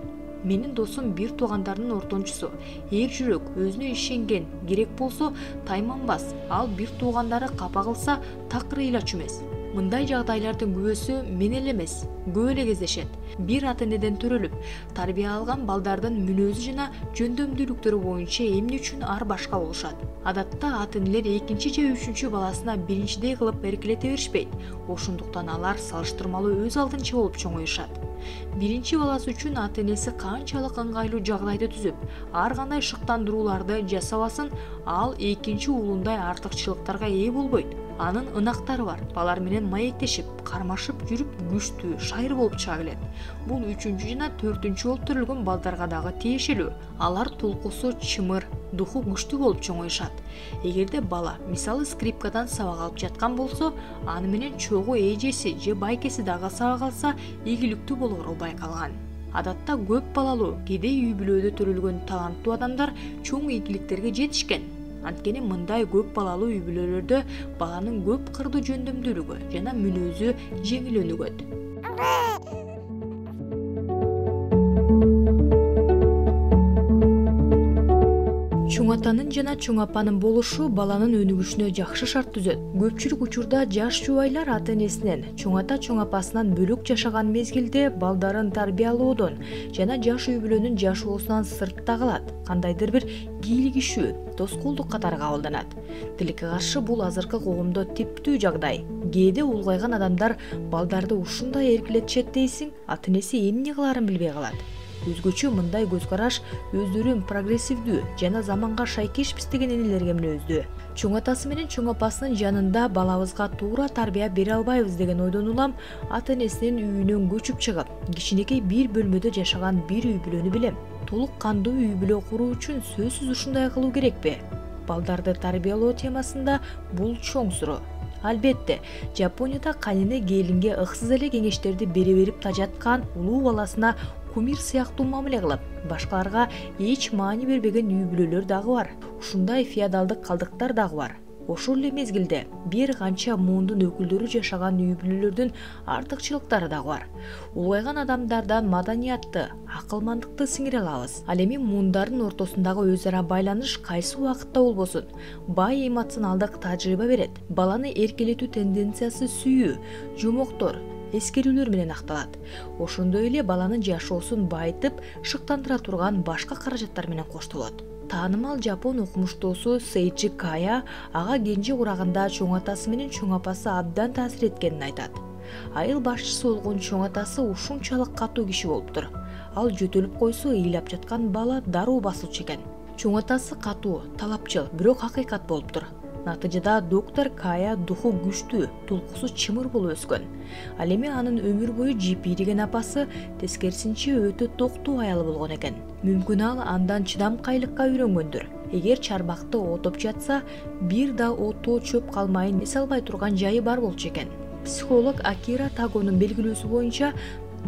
Менин досум бир туугандарынын ортончусу. Эр жүрөк, өзүнө ишенген, керек болсо тайманбас. Ал бир туугандары капа кылса такыр ыйлач эмес. Мындай жагдайлардын көбүсү мен эле эмес, көп эле кездешет. Бир ата-энеден төрөлүп, тарбия алган балдардын мүнөзү жана жөндөмдүүлүктөрү боюнча эмне үчүн ар башка болушат. Адатта ата-энелер экинчи же үчүнчү баласына биринчидей кылып эркелете беришпейт. Ошондуктан алар салыштырмалуу өз алдынча болуп чоңоюшат. Биринчи баласы үчүн ата-энеси канчалык ыңгайлуу жагдайды түзүп, ар кандай шыктандырууларды жасабасын, ал экинчи уулундай артыкчылыктарга ээ болбойт. Анын ынактары бар. Балар менен маектешип, кармашып жүрүп, күчтүү, шайыр болуп чыга келет. Бул 3-чү жана 4-чү болуп төрөлгөн балдарга дагы тиешелүү. Алар тулкусу чымыр, духу күчтүү болуп чоңоюшат. Эгерде бала, мисалы скрипкадан сабак алып жаткан болсо, аны менен чогуу эжеси же байкеси дагы сабак алса, ийгиликтүү болоору байкалган. Адатта көп балалуу, кедей үй бүлөдө төрөлгөн таланттуу адамдар чоң ийгиликтерге жетишкен. Анткени мындай көп балалуу үй бүлөлөрдө баланын көп кырдуу жөндөмдүүлүгү жана мүнөзү жеңил өнүгөт. Чоң атанын жана чоң апанын болушу баланын өнүгүшүнө жакшы шарт түзөт. Көпчүлүк учурда жаш жубайлар ата-энесинен, чоң ата чоң апасынан бөлөк жашаган мезгилде балдарын тарбиялоодон жана жаш үй бүлөнүн жашоосунан сыртта калат. Кандайдыр бир кийлигишүү, тоскоолдук катары кабылданат. Тилекке каршы бул азыркы коомдо типтүү жагдай. Кээде улгайган адамдар балдарды ушундай эркелетишет дейсиң, ата-энеси эмне кылаарын билбей калат. Өзгөчө мындай көз караш өздөрүн прогрессивдүү жана заманга шайкешпиз деген энелерге мүнөздүү. Чоң атасы менен чоң апасынын жанында балабызга туура тарбия бере албайбыз деген ойдон улам ата-энесинин үйүнөн көчүп чыгып, кичинекей бир бөлмөдө жашаган бир үй бүлөнү билем. Толук кандуу үй бүлө куруу үчүн сөзсүз ушундай кылуу керекпи? Балдарды тарбиялоо темасында бул чоң суроо. Албетте, Жапонияда кайнене келинге ыксыз эле кеңештерди бере берип тажаткан улуу баласына кумир сыяктуу мамиле кылып, башкаларга эч маани бербеген үй бүлөлөр дагы бар. Ушундай феодалдык калдыктар дагы бар. Ошол эле мезгилде бир канча муундун өкүлдөрү жашаган үй бүлөлөрдүн артыкчылыктары дагы бар. Улгайган адамдардан маданиятты, акылмандыкты сиңире алабыз. Ал эми муундардын ортосундагы өз ара байланыш кайсы убакытта болбосун, бай эмоционалдык тажрыйба берет. Баланы эркелетүү тенденциясы сүйүү, жомоктор, эскерүүлөр менен акталат. Ошондой эле баланын жашоосун байытып, шыктандыра турган башка каражаттар менен коштолот. Таанымал жапон окумуштуусу Сейчи Кая ага кенже урагында чоң атасы менен чоң апасы абдан таасир эткенин айтат. Айыл башчысы болгон чоң атасы ушунчалык катуу киши болуптур. Ал жөтөлүп койсо ыйлап жаткан бала дароо басылчу экен. Чоң атасы катуу, талапчыл, бирок акыйкат болуптур. Натыйжада доктор Кая духу күчтүү, тулкусу чымыр болуп өскөн. Ал эми анын өмүр бою жипи деген апасы тескерисинче өтө токтуу аялы болгон экен. Мүмкүн ал андан чыдамкайлыкка үйрөнгөндүр. Эгер чарбакты отоп жатса, бир да отоо чөп калмайын эс албай турган жайы бар болчу экен. Психолог Акира Тагонун белгилөөсү боюнча,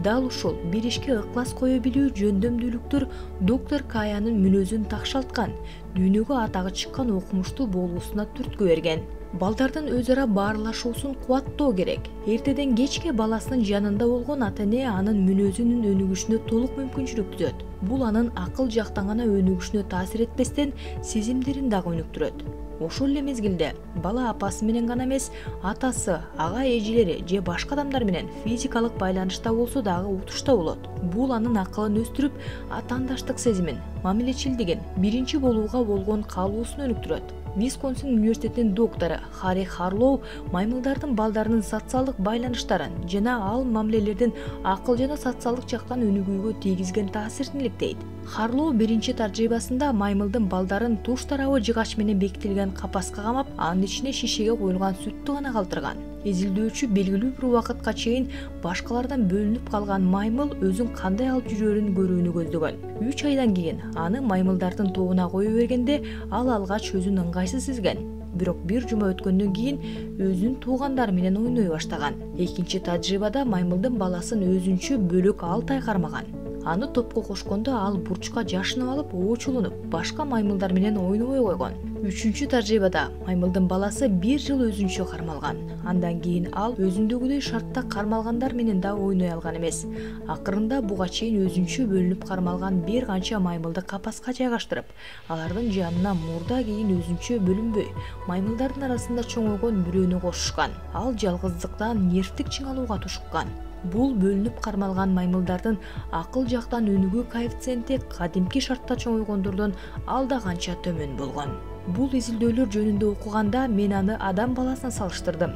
дал ушул бир ишке ыклас кое билүү жөндөмдүүлүктөр доктор Каянын мүнөзүн такшалткан, дүйнөгө атагы чыккан окумуштуу болуусуна түрткү берген. Балдардын өз ара баарлашуусун кубаттоо керек. Эртеден кечке баласынын жанында болгон ата-эне анын мүнөзүнүн өнүгүшүнө толук мүмкүнчүлүк түзөт. Бул анын акыл жактан гана өнүгүшүнө таасир этпестен сезимдерин дагы өнүктүрөт. Ошол эле мезгилде бала апасы менен гана эмес, атасы, ага эжелери же башка адамдар менен физикалык байланышта болсо дагы утушта болот. Бул анын акылын өстүрүп, атаандаштык сезимин, мамилечилдигин, биринчи болууга болгон каалоосун өнүктүрөт. Висконсин университетинин доктору Хари Харлоу маймылдардын балдарынын социалдык байланыштарын жана ал мамилелердин акыл жана социалдык жактан өнүгүүгө тийгизген таасирин иликтейт. Харлоу биринчи тажрыйбасында маймылдын балдарын туш тарабы жыгач менен бекитилген капаска камап, анын ичине шишеге коюлган сүттү гана калтырган. Изилдөөчү белгилүү бир убакытка чейин башкалардан бөлүнүп калган маймыл өзүн кандай алып жүрөөрүн көрүүнү көздөгөн. 3 айдан кийин аны маймылдардын тобуна кое бергенде ал алгач өзүн ыңгайсыз сезген. Бирок бир жума өткөндөн кийин өзүнүн туугандары менен ойной баштаган. Экинчи тажрыйбада маймылдын баласын өзүнчө бөлөк ал тай кармаган. Аны топко кошкондо ал бурчка жашынып алып, оочулунуп, башка маймылдар менен ойнобой койгон. 3-чү тажрыйбада маймылдын баласы 1 жыл өзүнчө кармалган. Андан кийин ал өзүндөгүдөй шартта кармалгандар менен да ойной алган эмес. Акырында буга чейин өзүнчө бөлүнүп кармалган бир канча маймылды капаска жайгаштырып, алардын жанына мурда кийин өзүнчө бөлүнбөй, маймылдардын арасында чоңойгон бирөөнү кошушкан. Ал жалгыздыктан нервтик чыңалууга тушуккан. Бул бөлүнүп кармалган маймылдардын акыл жактан өнүгүү коэффициенти кадимки шартта чоңойгондордон алда канча төмөн болгон. Бул изилдөөлөр жөнүндө окуганда мен аны адам баласына салыштырдым.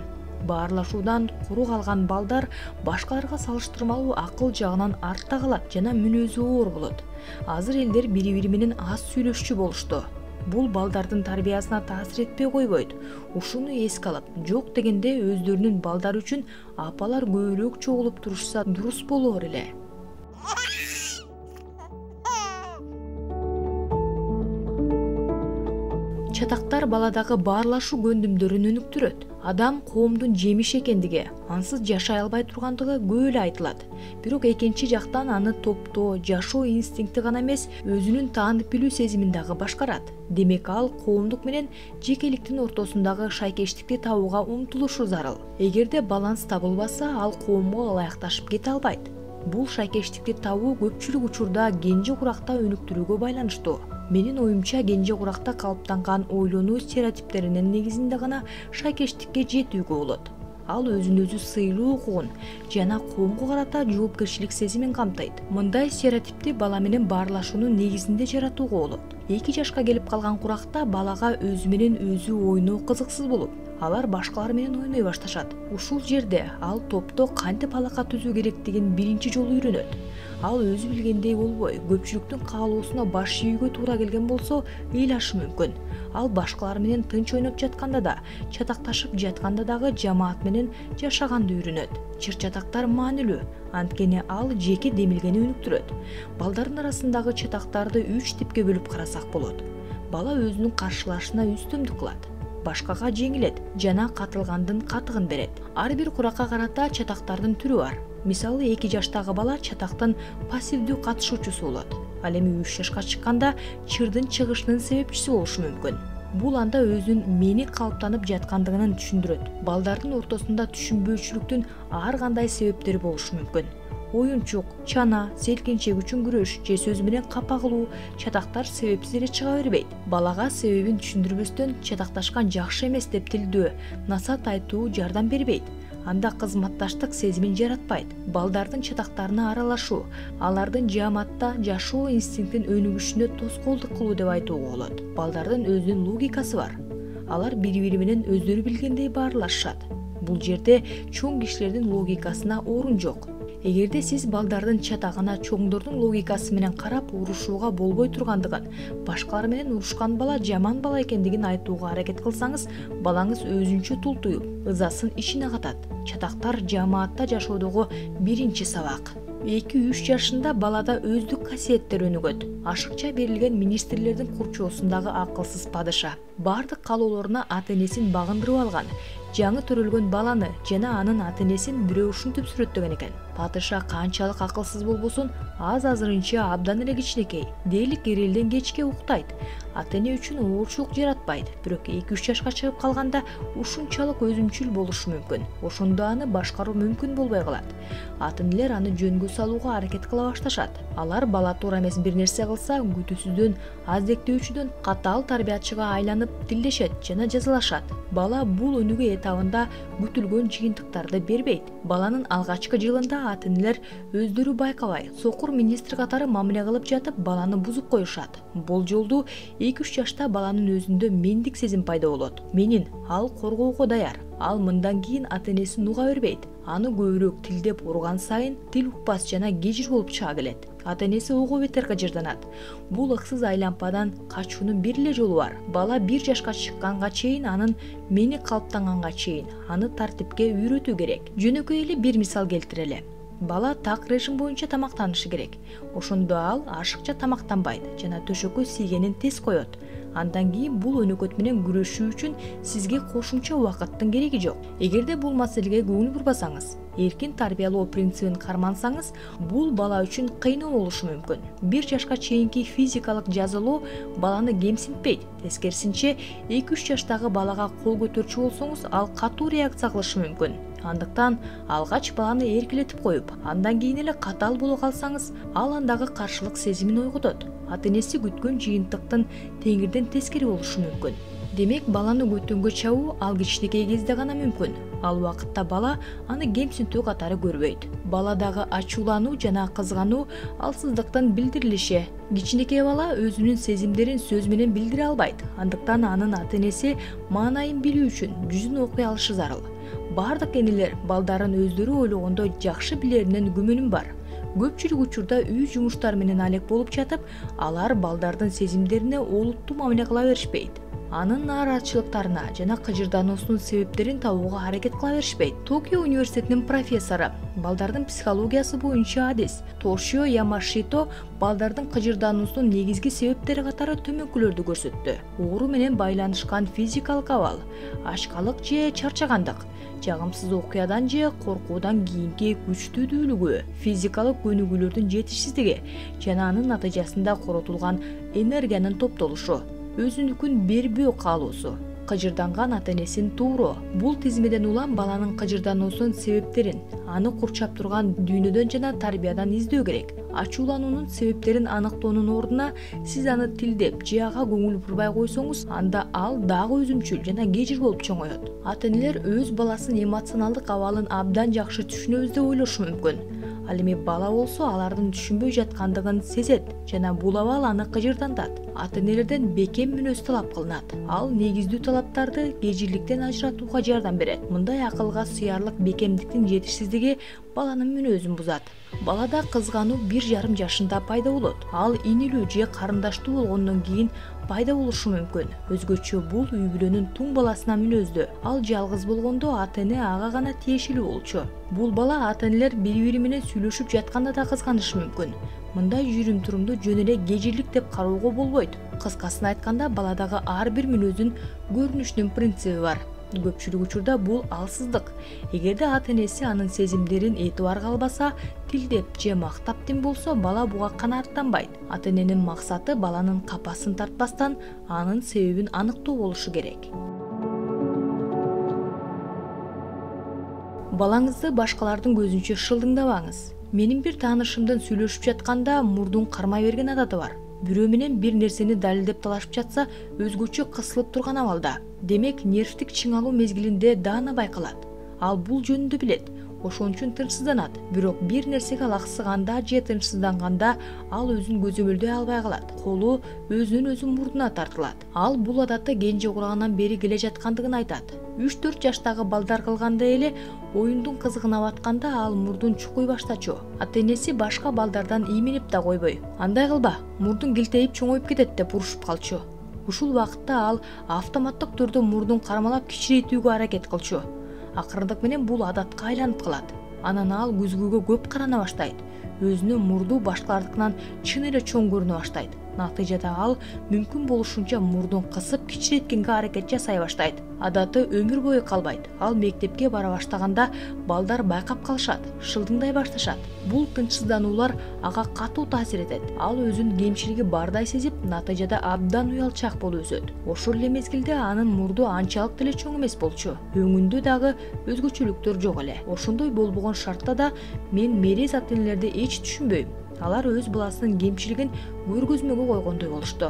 Баарлашуудан куру калган балдар башкаларга салыштырмалуу акыл жагынан артта калат жана мүнөзү оор болот. Азыр элдер бири-бири менен аз сүйлөшчү болушту. Бул балдардын тарбиясына таасир этпей койбойт. Ушуну эске алып, жок дегенде өздөрүнүн балдары үчүн апалар көбүрөөк чогулуп турушса дурус болор эле. Чатактар баладагы баарлашуу көндүмдөрүн өнүктүрөт. Адам коомдун жемиши экендиги, ансыз жашай албай тургандыгы көп эле айтылат. Бирок экинчи жактан аны топтоо, жашоо инстинкти гана эмес, өзүнүн таанып билүү сезимин дагы башкарат. Демек ал коомдук менен жекеликтин ортосундагы шайкештикти табууга умтулушу зарыл. Эгерде баланс табылбаса, ал коомго ылайыкташып кете албайт. Бул шайкештикти табуу көпчүлүк учурда кенже куракта өнүктүрүүгө байланыштуу. Менин оюмча кенже куракта калыптанган ойлонуу стереотиптеринин негизинде гана шайкештикке жетүүгө болот. Ал өзүн өзү сыйлуу укугун жана коомго карата жоопкерчилик сезимин камтыйт. Мындай стереотипти бала менен баарлашуунун негизинде жаратууга болот. 2 жашка келип калган куракта балага өзү менен өзү ойноо кызыксыз болуп, алар башкалар менен ойной башташат. Ушул жерде ал топто кантип алака түзүү керектигин биринчи жолу үйрөнөт. Ал өзү билгендей болбой, көпчүлүктүн каалоосуна баш ийүүгө туура келген болсо, ыйлашы мүмкүн. Ал башкалар менен тынч ойноп жатканда да, чатакташып жатканда дагы жамаат менен жашаганды үйрөнөт. Чыр-чатактар маанилүү, анткени ал жеке демилгени өнүктүрөт. Балдардын арасындагы чатактарды 3 типке бөлүп карасак болот. Бала өзүнүн каршылашына үстөмдүк кылат, башкага жеңилет жана катылгандын катыгын берет. Ар бир куракка карата чатактардын түрү бар. Мисалы 2 жаштагы бала чатактын пассивдүү катышуучусу болот. Ал эми 3 жашка чыкканда чырдын чыгышынын себепчиси болушу мүмкүн. Бул анда өзүнүн мени калыптанып жаткандыгын түшүндүрөт. Балдардын ортосунда түшүнбөөчүлүктүн ар кандай себептери болушу мүмкүн. Оюнчук, чана, селкинчек үчүн күрөш же сөз менен капа кылуу чатактар себепсиз эле чыга бербейт. Балага себебин түшүндүрбөстөн чатакташкан жакшы эмес деп тилдөө, насаат айтуу жардам бербейт. Анда кызматташтык сезимин жаратпайт. Балдардын чатактарына аралашуу, алардын жааматта жашоо инстинктин өнүгүшүнө тоскоолдук кылуу деп айтууга болот. Балдардын өзүнүн логикасы бар. Алар бири-бири менен өздөрү билгендей баарлашышат. Бул жерде чоң кишилердин логикасына орун жок. Эгерде сиз балдардын чатагына чоңдордун логикасы менен карап урушууга болбой тургандыгын, башкалар менен урушкан бала жаман бала экендигин айтууга аракет кылсаңыз, балаңыз өзүнчө тултуюп, ызасын ичине катат. Чатактар жамаатта жашоодогу биринчи сабак. 2-3 жашында балада өздүк касиеттер өнүгөт. Ашыкча берилген министрлердин курчоосундагы акылсыз падыша. Бардык каалоолоруна ата-энесин багындырып алган, жаңы төрөлгөн баланы жана анын ата-энесин бирөө ушинтип сүрөттөгөн экен. Падыша канчалык акылсыз болбосун, азырынча абдан эле кичинекей. Дээрлик эрелден кечке уктайт. Ата-эне үчүн оорчулук жаратпайт. Бирок 2-3 жашка чыгып калганда ушунчалык өзүмчүл болушу мүмкүн. Ошондо аны башкаруу мүмкүн болбой калат. Ата-энелер аны жөнгө салууга аракет кыла башташат. Алар бала туура эмес бир нерсе кылса, күтүүсүздөн, аздектөөчүдөн катаал тарбиячыга айланып тилдешет жана жазалашат. Бала бул өнүгүү этабында күтүлгөн жыйынтыктарды бербейт. Баланын алгачкы жылында ата-энелер өздөрү байкабай, сокур министр катары мамиле кылып жатып, баланы бузуп коюшат. Бул жолду 2-3 жашта баланын өзүндө мендик сезим пайда болот. Менин ал коргоого даяр. Ал мындан кийин ата-энесин уга бербейт. Аны көбүрөөк тилдеп урган сайын тил укпас жана кежир болуп чыга келет. Ата-энеси ого бетер кыжырданат. Бул ыксыз айлампадан качуунун бир эле жолу бар. Бала 1 жашка чыкканга чейин, анын мени калыптанганга чейин аны тартипке үйрөтүү керек. Жөнөкөй эле бир мисал келтирели. Бала так режим боюнча тамактанышы керек. Ошондо ал ашыкча тамактанбайт жана төшөккө тийгенин тез коет. Андан кийин бул өнөкөт менен күрөшүү үчүн сизге кошумча убакыттын кереги жок. Эгерде бул маселеге көңүл бурбасаңыз, Эркин тарбиялоо принцибин кармансаңыз, бул бала үчүн кыйноо болушу мүмкүн. 1 жашка чейинки физикалык жазалоо баланы кемсинтпейт. Тескерисинче, 2-3 жаштагы балага кол көтөрчү болсоңуз, ал катуу реакция кылышы мүмкүн. Андыктан алгач баланы эркелетип коюп, андан кийин эле катаал боло калсаңыз, ал андагы каршылык сезимин ойготот. Ата-энеси күткөн жыйынтыктын теңирден тескери болушу мүмкүн. Демек, баланы көтөнгө чабуу ал кичинекей кезде гана мүмкүн. Ал убакытта бала аны кемсинтүү катары көрбөйт. Баладагы ачуулануу жана кызгануу алсыздыктын билдирилиши. Кичинекей бала өзүнүн сезимдерин сөз менен билдире албайт. Андыктан анын ата-энеси маанайын билүү үчүн жүзүн окуй алышы зарыл. Бардык энелер балдарын өздөрү ойлогондо жакшы билеринен күмөнүм бар. Көпчүлүк учурда үй жумуштары менен алек болуп жатып, алар балдардын сезимдерине олуттуу мамиле кыла беришпейт. Анын нааразычылыктарына жана кыжырдануусунун себептерин табууга аракет кыла беришпейт. Токио университетинин профессору, балдардын психологиясы боюнча адис Тошио Ямашито балдардын кыжырдануусунун негизги себептери катары төмөнкүлөрдү көрсөттү. Оору менен байланышкан физикалык абал, ачкалык же чарчагандык, жагымсыз окуядан же коркуудан кийинки күчтүүдүүлүгү, физикалык көнүгүүлөрдүн жетишсиздиги жана анын натыйжасында коротулган энергиянын топтолушу, өзүнүкүн бербөө каалоосу, кыжырданган ата-энесин тууроо. Бул тизмеден улам баланын кыжырдануусунун себептерин, аны курчап турган дүйнөдөн жана тарбиядан издөө керек. Ачуулануунун себептерин аныктоонун ордуна сиз аны тилдеп же ага көңүл бурбай койсоңуз, анда ал дагы өзүмчүл жана кежир болуп чоңоет. Ата-энелер өз баласынын эмоционалдык абалын абдан жакшы түшүнөбүз деп ойлошу мүмкүн. Ал эми бала болсо алардын түшүнбөй жаткандыгын сезет жана бул абал аны кыжырдантат. Ата-энелерден бекем мүнөз талап кылынат. Ал негиздүү талаптарды кежирликтен ажыратууга жардам берет. Мындай акылга сыярлык бекемдиктин жетишсиздиги баланын мүнөзүн бузат. Балада кызгануу 1,5 жашында пайда болот. Ал инилүү же карындаштуу болгондон кийин пайда болушу мүмкүн. Өзгөчө бул үй бүлөнүн туң баласына мүнөздүү. Ал жалгыз болгондо ата-эне ага гана тиешелүү болчу. Бул бала ата-энелер бири-бири менен сүйлөшүп жатканда да кызганышы мүмкүн. Мындай жүрүм-турумду жөн эле кежирлик деп кароого болбойт. Кыскасын айтканда, баладагы ар бир мүнөздүн көрүнүшүнүн принциби бар. Көпчүлүк учурда бул алсыздык. Эгерде ата-энеси анын сезимдерин этибарга албаса, тилдеп же мактап тим болсо, бала буга канааттанбайт. Ата-эненин максаты баланын капасын тартпастан анын себебин аныктоо болушу керек. Балаңызды башкалардын көзүнчө шылдыңдабаңыз. Менин бир таанышымдын сүйлөшүп жатканда мурдун кармай берген адаты бар. Бирөө менен бир нерсени далилдеп талашып жатса, өзгөчө кысылып турган абалда. Демек, нервтик чыңалуу мезгилинде даана байкалат. Ал бул жөнүндө билет. Ошон үчүн тынчсыздана. Бирок бир нерсеге алаксыганда же тынчсызданганда ал өзүн көзөмөлдөй албай калат. Колу өзүнөн өзү мурдуна тартылат. Ал бул адатты кенже курагынан бери келе жаткандыгын айтат. 3-4 жаштагы балдар кылгандай эле оюндун кызыгына батканда ал мурдун чукуй баштачу. Ата-энеси башка балдардан ийменип да койбой. Андай кылба, мурдун килтейип чоңоюп кетет деп урушуп калчу. Ушул убакытта ал автоматтык түрдө мурдун кармалап кичирейтүүгө аракет кылчу. Акырындык менен бул адатка айланып калат. Анан ал көзгөгө көп карана баштайт. Өзүнүн мурду башкалардыкынан чын эле чоң көрүнө баштайт. Натыйжада ал мүмкүн болушунча мурдун кысып кичиреткенге аракет жасай баштайт. Адаты өмүр бою калбайт. Ал мектепке бара баштаганда балдар байкап калышат, шылдыңдай башташат. Бул тынчсыздануулар ага катуу таасир этет. Ал өзүн кемчилиги бардай сезип, натыйжада абдан уялчаак болуп өсөт. Ошол эле мезгилде анын мурду анчалык деле чоң эмес болчу. Өңүндө дагы өзгөчөлүктөр жок эле. Ошондой болбогон шартта да мен мерез ата-энелерди эч түшүнбөйм. Алар өз баласынын кемчилигин көргөзмөгө койгондой болушту.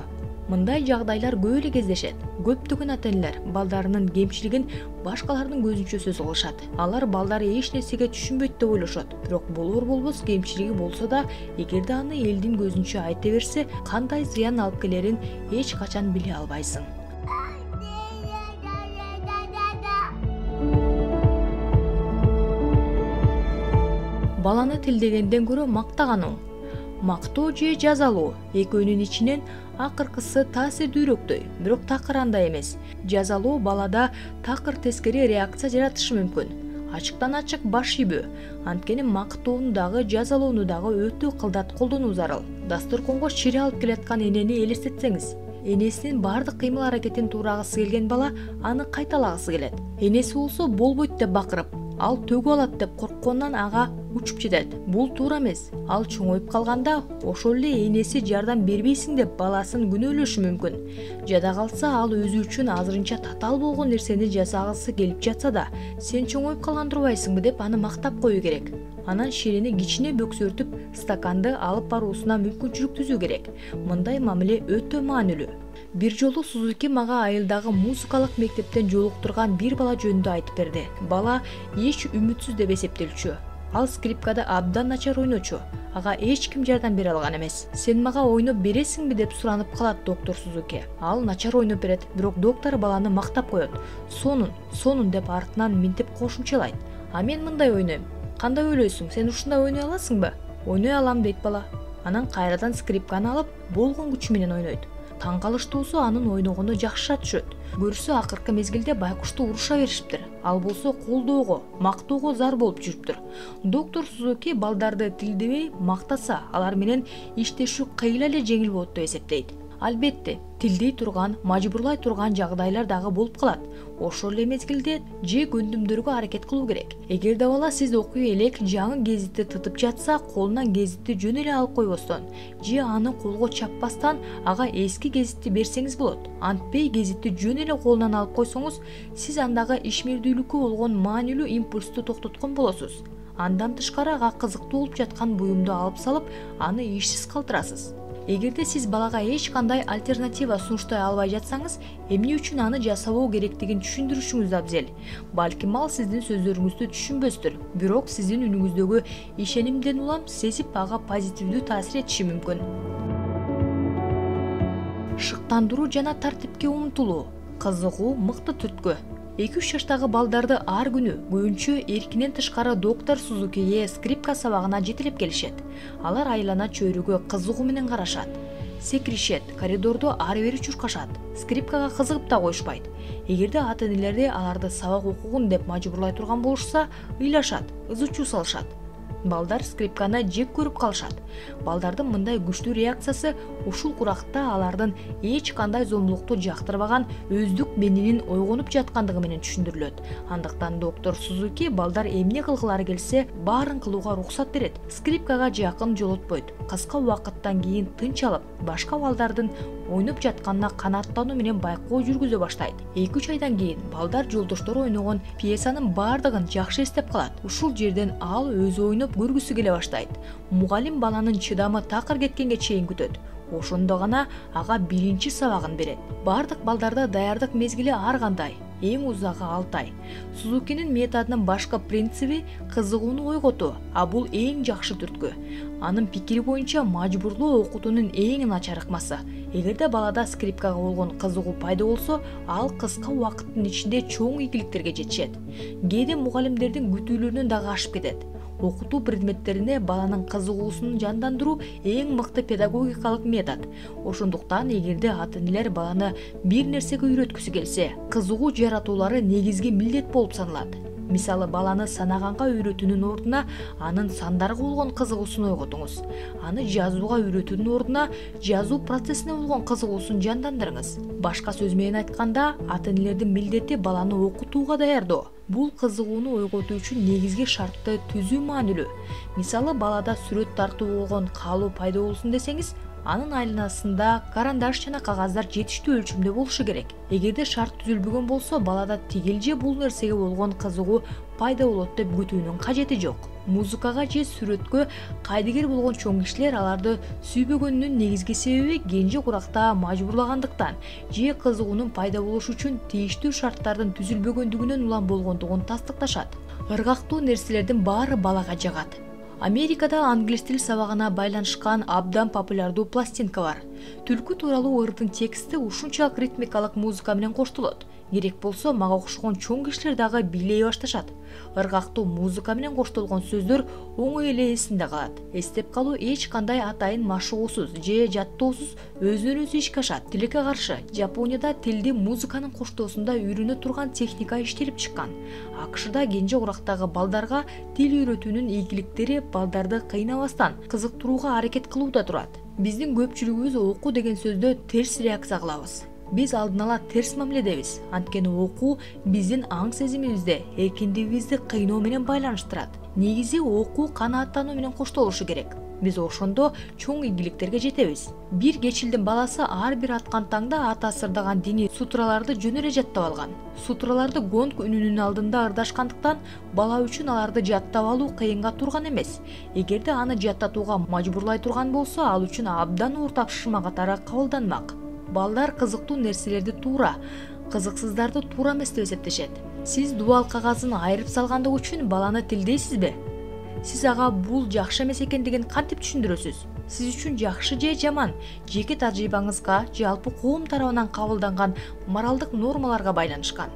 Мындай жагдайлар көп эле кездешет. Көптөгөн ата-энелер балдарынын кемчилигин башкалардын көзүнчө сөз кылышат. Алар балдары эч нерсеге түшүнбөйт деп ойлошот. Бирок болор-болбос кемчилиги болсо да, эгерде аны элдин көзүнчө айта берсе, кандай зыян алып келерин эч качан биле албайсың. Баланы тилдегенден көрө мактагануу. Мактоо же жазалоо экөөнүн ичинен акыркысы таасирдүүрөөктөй, бирок такыр андай эмес. Жазалоо балада такыр тескери реакция жаратышы мүмкүн. Ачыктан ачык баш ийбөө. Анткени мактоону дагы жазалоону дагы өтө кылдат колдонуу зарыл. Дасторконго чири алып келаткан энени элестетсеңиз, энесинин бардык кыймыл аракетин туурагысы келген бала аны кайталагысы келет. Энеси болсо болбойт деп бакырып, ал төгүп алат деп коркконунан ага учуп жетет. Бул туура эмес. Ал чоңоюп калганда ошол эле энеси жардам бербейсиң деп баласын күнөөлөшү мүмкүн. Жада калса ал өзү үчүн азырынча татаал болгон нерсени жасагысы келип жатса да, сен чоңоюп калган турбайсыңбы деп аны мактап коюу керек. Анан ширени кичине бөксөртүп, стаканды алып баруусуна мүмкүнчүлүк түзүү керек. Мындай мамиле өтө маанилүү. Бир жолу Сузуки мага айылдагы музыкалык мектептен жолуктурган бир бала жөнүндө айтып берди. Бала эч үмүтсүз деп эсептелчү. Ал скрипкада абдан начар ойночу. Ага эч ким жардам бере алган эмес. Сен мага ойноп бересиңби деп суранып калат доктор Сузуки. Ал начар ойноп берет, бирок доктор баланы мактап коет. Сонун деп артынан минтип кошумчалайт. А мен мындай ойнойм. Кандай ойлойсуң? Сен ушундай ойной аласыңбы? Ойной алам дейт бала. Анан кайрадан скрипканы алып, болгон күчү менен ойнойт. Таң калыштуусу анын ойногону жакшыра түшөт. Көрсө акыркы мезгилде байкушту уруша беришиптир. Ал болсо колдоого, мактоого зар болуп жүрүптүр. Доктор Сузуки балдарды тилдебей мактаса, алар менен иштешүү кыйла эле жеңил болот деп эсептейт. Албетте, тилдей турган, мажбурлай турган жагдайлар дагы болуп калат. Ошол эле мезгилде же көндүмдөргө аракет кылуу керек. Эгерде бала сиз окуй элек жаңы гезитти тытып жатса, колунан гезитти жөн эле алып койбостон, же аны колго чаппастан ага эски гезитти берсеңиз болот. Антпей гезитти жөн эле колунан алып койсоңуз, сиз андагы ишмердүүлүккө болгон маанилүү импульсту токтоткон болосуз. Андан тышкары ага кызыктуу болуп жаткан буюмду алып салып, аны ишсиз калтырасыз. Эгерде сиз балага эч кандай альтернатива сунуштай албай жатсаңыз, эмне үчүн аны жасабоо керектигин түшүндүрүшүңүз абзел. Балким ал сиздин сөздөрүңүздү түшүнбөстүр, бирок сиздин үнүңүздөгү ишенимден улам сезип ага позитивдүү таасир этиши мүмкүн. Шыктандыруу жана тартипке умтулуу. Кызыгуу мыкты түрткү. 2-3 жаштагы балдарды ар күнү көбүнчө эркинен тышкары доктор Сузукиге скрипка сабагына жетелеп келишет. Алар айлана чөйрөгө кызыгуу менен карашат. Секиришет, коридордо ары бери чуркашат. Скрипкага кызыгып да коюшпайт. Эгерде ата-энелери аларды сабак окугун деп мажбурлай турган болушса, ыйлашат, ызы-чуу салышат. Балдар скрипканы жек көрүп калышат. Балдардын мындай күчтүү реакциясы ушул куракта алардын эч кандай зомбулукту жактырбаган өздүк менинин ойгонуп жаткандыгы менен түшүндүрүлөт. Андыктан доктор Сузуки балдар эмне кылгылары келсе, баарын кылууга уруксат берет. Скрипкага жакын жолотпойт. Кыска убакыттан кийин тынч алып, башка балдардын ойноп жатканына канааттануу менен байкоо жүргүзө баштайт. 2-3 айдан кийин балдар жолдоштору ойногон пьесанын баардыгын жакшы эстеп калат. Ушул жерден ал өзү ойноп көргүсү келе баштайт. Мугалим баланын чыдамы такыр кеткенге чейин күтөт. Ошондо гана ага биринчи сабагын берет. Бардык балдарда даярдык мезгили ар кандай. Эң узагы 6 ай. Сузукинин методунун башкы принциби кызыгууну ойготуу, а бул эң жакшы түрткү. Анын пикири боюнча мажбурлоо окутуунун эң начар ыкмасы. Эгерде балада скрипкага болгон кызыгуу пайда болсо, ал кыска убакыттын ичинде чоң ийгиликтерге жетишет. Кээде мугалимдердин күтүүлөрүнөн дагы ашып кетет. Окутуу предметтерине баланын кызыгуусун жандандыруу эң мыкты педагогикалык метод. Ошондуктан эгерде ата-энелер баланы бир нерсеге үйрөткүсү келсе, кызыгуу жаратуулары негизги милдет болуп саналат. Мисалы, баланы санаганга үйрөтүүнүн ордуна анын сандарга болгон кызыгуусун ойготуңуз. Аны жазууга үйрөтүүнүн ордуна жазуу процессине болгон кызыгуусун жандандырыңыз. Башка сөз менен айтканда, ата-энелердин милдети баланы окутууга даярдоо. Бул кызыгууну ойготуу үчүн негизги шартты түзүү маанилүү. Мисалы, балада сүрөт тартуу болгон каалоо пайда болсун десеңиз, анын айланасында карандаш жана кагаздар жетиштүү өлчөмдө болушу керек. Эгерде шарт түзүлбөгөн болсо, балада тигил же бул нерсеге болгон кызыгуу пайда болот деп күтүүнүн кажети жок. Музыкага же сүрөткө кайдыгер болгон чоң кишилер аларды сүйбөгөнүнүн негизги себеби кенже куракта мажбурлагандыктан же кызыгуунун пайда болушу үчүн тийиштүү шарттардын түзүлбөгөндүгүнөн улам болгондугун тастыкташат. Ыргактуу нерселердин баары балага жагат. Америкада англис тил сабагына байланышкан абдан популярдуу пластинка бар. Түлкү тууралуу ырдын тексти ушунчалык ритмикалык музыка менен коштолот. Керек болсо, мага окшогон чоң кишилер дагы бийлей башташат. Ыргактуу музыка менен коштолгон сөздөр оңой эле эсинде калат. Эстеп калуу эч кандай атайын машыгуусуз же жаттоосуз өзүнөн өзү ишке ашат. Тилекке каршы, Жапонияда тилди музыканын коштоосунда үйрөнө турган техника иштелип чыккан. АКШда кенже курактагы балдарга тил үйрөтүүнүн ийгиликтери балдарды кыйнабастан, кызыктырууга аракет кылууда турат. Биздин көпчүлүгүбүз окуу деген сөздө терс реакция кылабыз. биз алдын ала терс мамиледебиз. Анткени окуу биздин аң сезимибизде эркиндигибизди кыйноо менен байланыштырат. Негизи окуу канааттануу менен коштолушу керек. Биз ошондо чоң ийгиликтерге жетебиз. Бир кечилдин баласы ар бир аткан таңда ата ырдаган диний сутраларды жөн эле жаттап алган. Сутраларды гонг үнүнүн алдында ырдашкандыктан бала үчүн аларды жаттап алуу кыйынга турган эмес. Эгерде аны жаттатууга мажбурлай турган болсо, ал үчүн абдан оор тапшырма катары кабылданмак. Балдар кызыктуу нерселерди туура, кызыксыздарды туура эмес деп эсептешет. Сиз дубал кагазын айырып салгандык үчүн баланы тилдейсизби? Сиз ага бул жакшы эмес экендигин кантип түшүндүрөсүз? Сиз үчүн жакшы же жаман жеке тажрыйбаңызга, жалпы коом тарабынан кабылданган моралдык нормаларга байланышкан.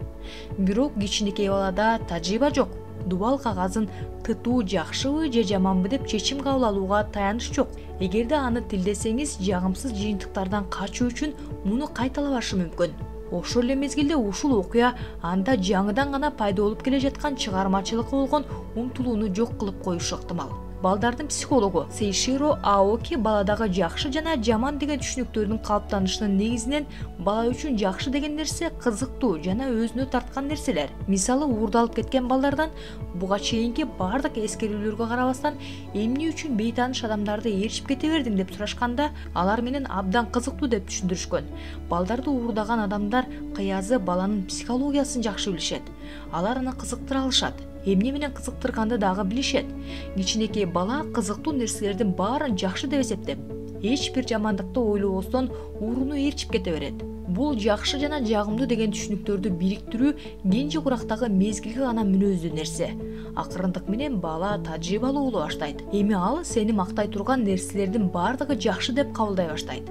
Бирок кичинекей балада тажрыйба жок. Дубал кагазын тытуу жакшыбы же жаманбы деп чечим кабыл алууга таяныч жок. Эгерде аны тилдесеңиз, жагымсыз жыйынтыктардан качуу үчүн муну кайталабашы мүмкүн. Ошол эле мезгилде ушул окуя анда жаңыдан гана пайда болуп келе жаткан чыгармачылыкка болгон умтулууну жок кылып коюшу ыктымал. Балдардын психологу Сейширо Аоки баладагы жакшы жана жаман деген түшүнүктөрдүн калыптанышынын негизинен бала үчүн жакшы деген нерсе кызыктуу жана өзүнө тарткан нерселер. Мисалы, уурдалып кеткен балдардан буга чейинки бардык эскерүүлөргө карабастан эмне үчүн бейтааныш адамдарды ээрчип кете бердиң деп сурашканда, алар менен абдан кызыктуу деп түшүндүрүшкөн. Балдарды уурдаган адамдар кыязы баланын психологиясын жакшы билишет. Алар аны кызыктыра алышат. Эмне менен кызыктырганды дагы билишет. Кичинекей бала кызыктуу нерселердин баарын жакшы деп эсептеп, эч бир жамандыкты ойлобостон ууруну ээрчип кете берет. Бул жакшы жана жагымдуу деген түшүнүктөрдү бириктирүү кенже курактагы мезгилге гана мүнөздүү нерсе. Акырындык менен бала тажрыйбалуу боло баштайт. Эми ал сени мактай турган нерселердин бардыгы жакшы деп кабылдай баштайт.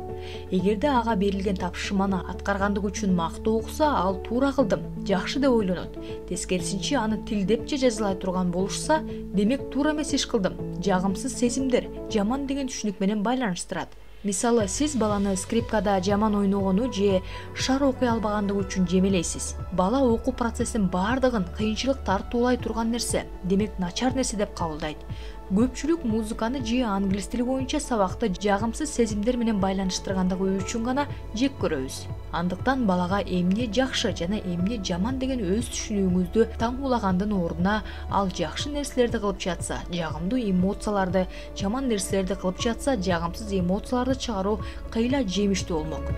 Эгерде ага берилген тапшырманы аткаргандык үчүн мактоо укса, ал туура кылдым, жакшы деп ойлонот. Тескерисинче аны тилдеп же жазылай турган болушса, демек туура эмес иш кылдым. Жагымсыз сезимдер, жаман деген түшүнүк менен байланыштырат. Мисалы, сиз баланы скрипкада жаман ойногону же шар окуй албагандыгы үчүн жемелейсиз. Бала окуу процессин бардыгын кыйынчылык тартуулай турган нерсе, демек начар нерсе деп кабылдайт. Көпчүлүк музыканы же англис тили боюнча сабакты жагымсыз сезимдер менен байланыштыргандыгы үчүн гана жек көрөбүз. Андыктан балага эмне жакшы жана эмне жаман деген өз түшүнүгүңүздү таңуулагандын ордуна, ал жакшы нерселерди кылып жатса, жагымдуу эмоцияларды, жаман нерселерди кылып жатса, жагымсыз эмоцияларды чыгаруу кыйла жемиштүү болмок.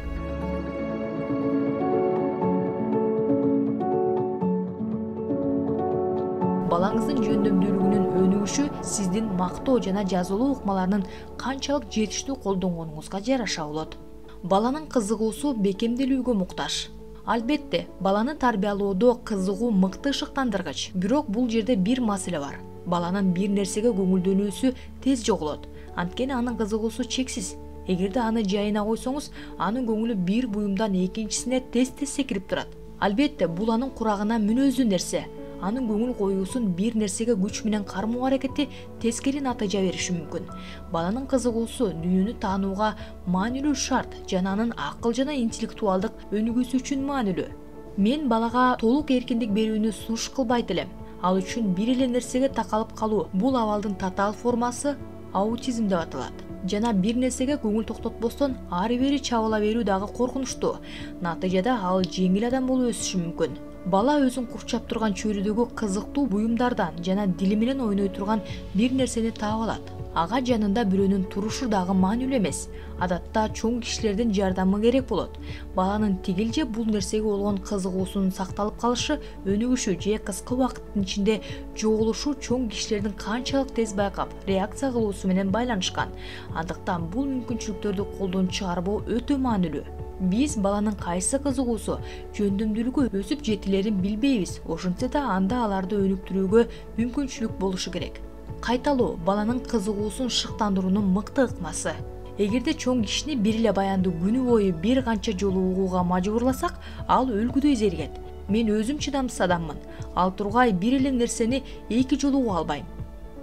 Балаңыздын жөндөмдүүлүгүнүн өнүгүшү сиздин мактоо жана жазылуу ыкмаларынын канчалык жетиштүү колдонгонуңузга жараша болот. Баланын кызыгуусу бекемделүүгө муктаж. Албетте, баланы тарбиялоодо кызыгуу мыкты ышыктандыргыч. Бирок бул жерде бир маселе бар. Баланын бир нерсеге көңүлдөнүүсү тез жоголот. Анткени анын кызыгуусу чексиз. Эгерде аны жайына койсоңуз, анын көңүлү бир буюмдан экинчисине тез-тез секирип турат. Албетте, бул анын курагына мүнөздүү нерсе. Анын көңүл коюусун бир нерсеге күч менен кармоо аракети тескери натыйжа бериши мүмкүн. Баланын кызыгуусу дүйнөнү таанууга маанилүү шарт жана анын акыл жана интеллектуалдык өнүгүүсү үчүн маанилүү. Мен балага толук эркиндик берүүнү сунуш кылбайт элем. Ал үчүн бир эле нерсеге такалып калуу, бул абалдын татаал формасы аутизм деп аталат. Жана бир нерсеге көңүл токтотпостон ары бери чабыла берүү дагы коркунучтуу. Натыйжада ал жеңил адам болуп өсүшү мүмкүн. Бала өзүн курчап турган чөйрөдөгү кызыктуу буюмдардан жана дили менен ойной турган бир нерсени таап алат. Ага жанында бирөөнүн турушу дагы маанилүү эмес. Адатта чоң кишилердин жардамы керек болот. Баланын тигил же бул нерсеге болгон кызыгуусунун сакталып калышы, өнүгүшү же кыска убакыттын ичинде жоголушу чоң кишилердин канчалык тез байкап, реакция кылуусу менен байланышкан. Андыктан бул мүмкүнчүлүктөрдү колдон чыгарбоо өтө маанилүү. Биз баланын кайсы кызыгуусу, жөндөмдүүлүгү өсүп жетилерин билбейбиз. Ошентсе да анда аларды өнүктүрүүгө мүмкүнчүлүк болушу керек. Кайталоо баланын кызыгуусун шыктандыруунун мыкты ыкмасы. Эгерде чоң кишини бир эле баянды күнү бою бир канча жолу угууга мажбурласак, ал өлгүдөй зеригет. Мен өзүм чыдамсыз адаммын. Ал тургай бир эле нерсени эки жолу уга албайм.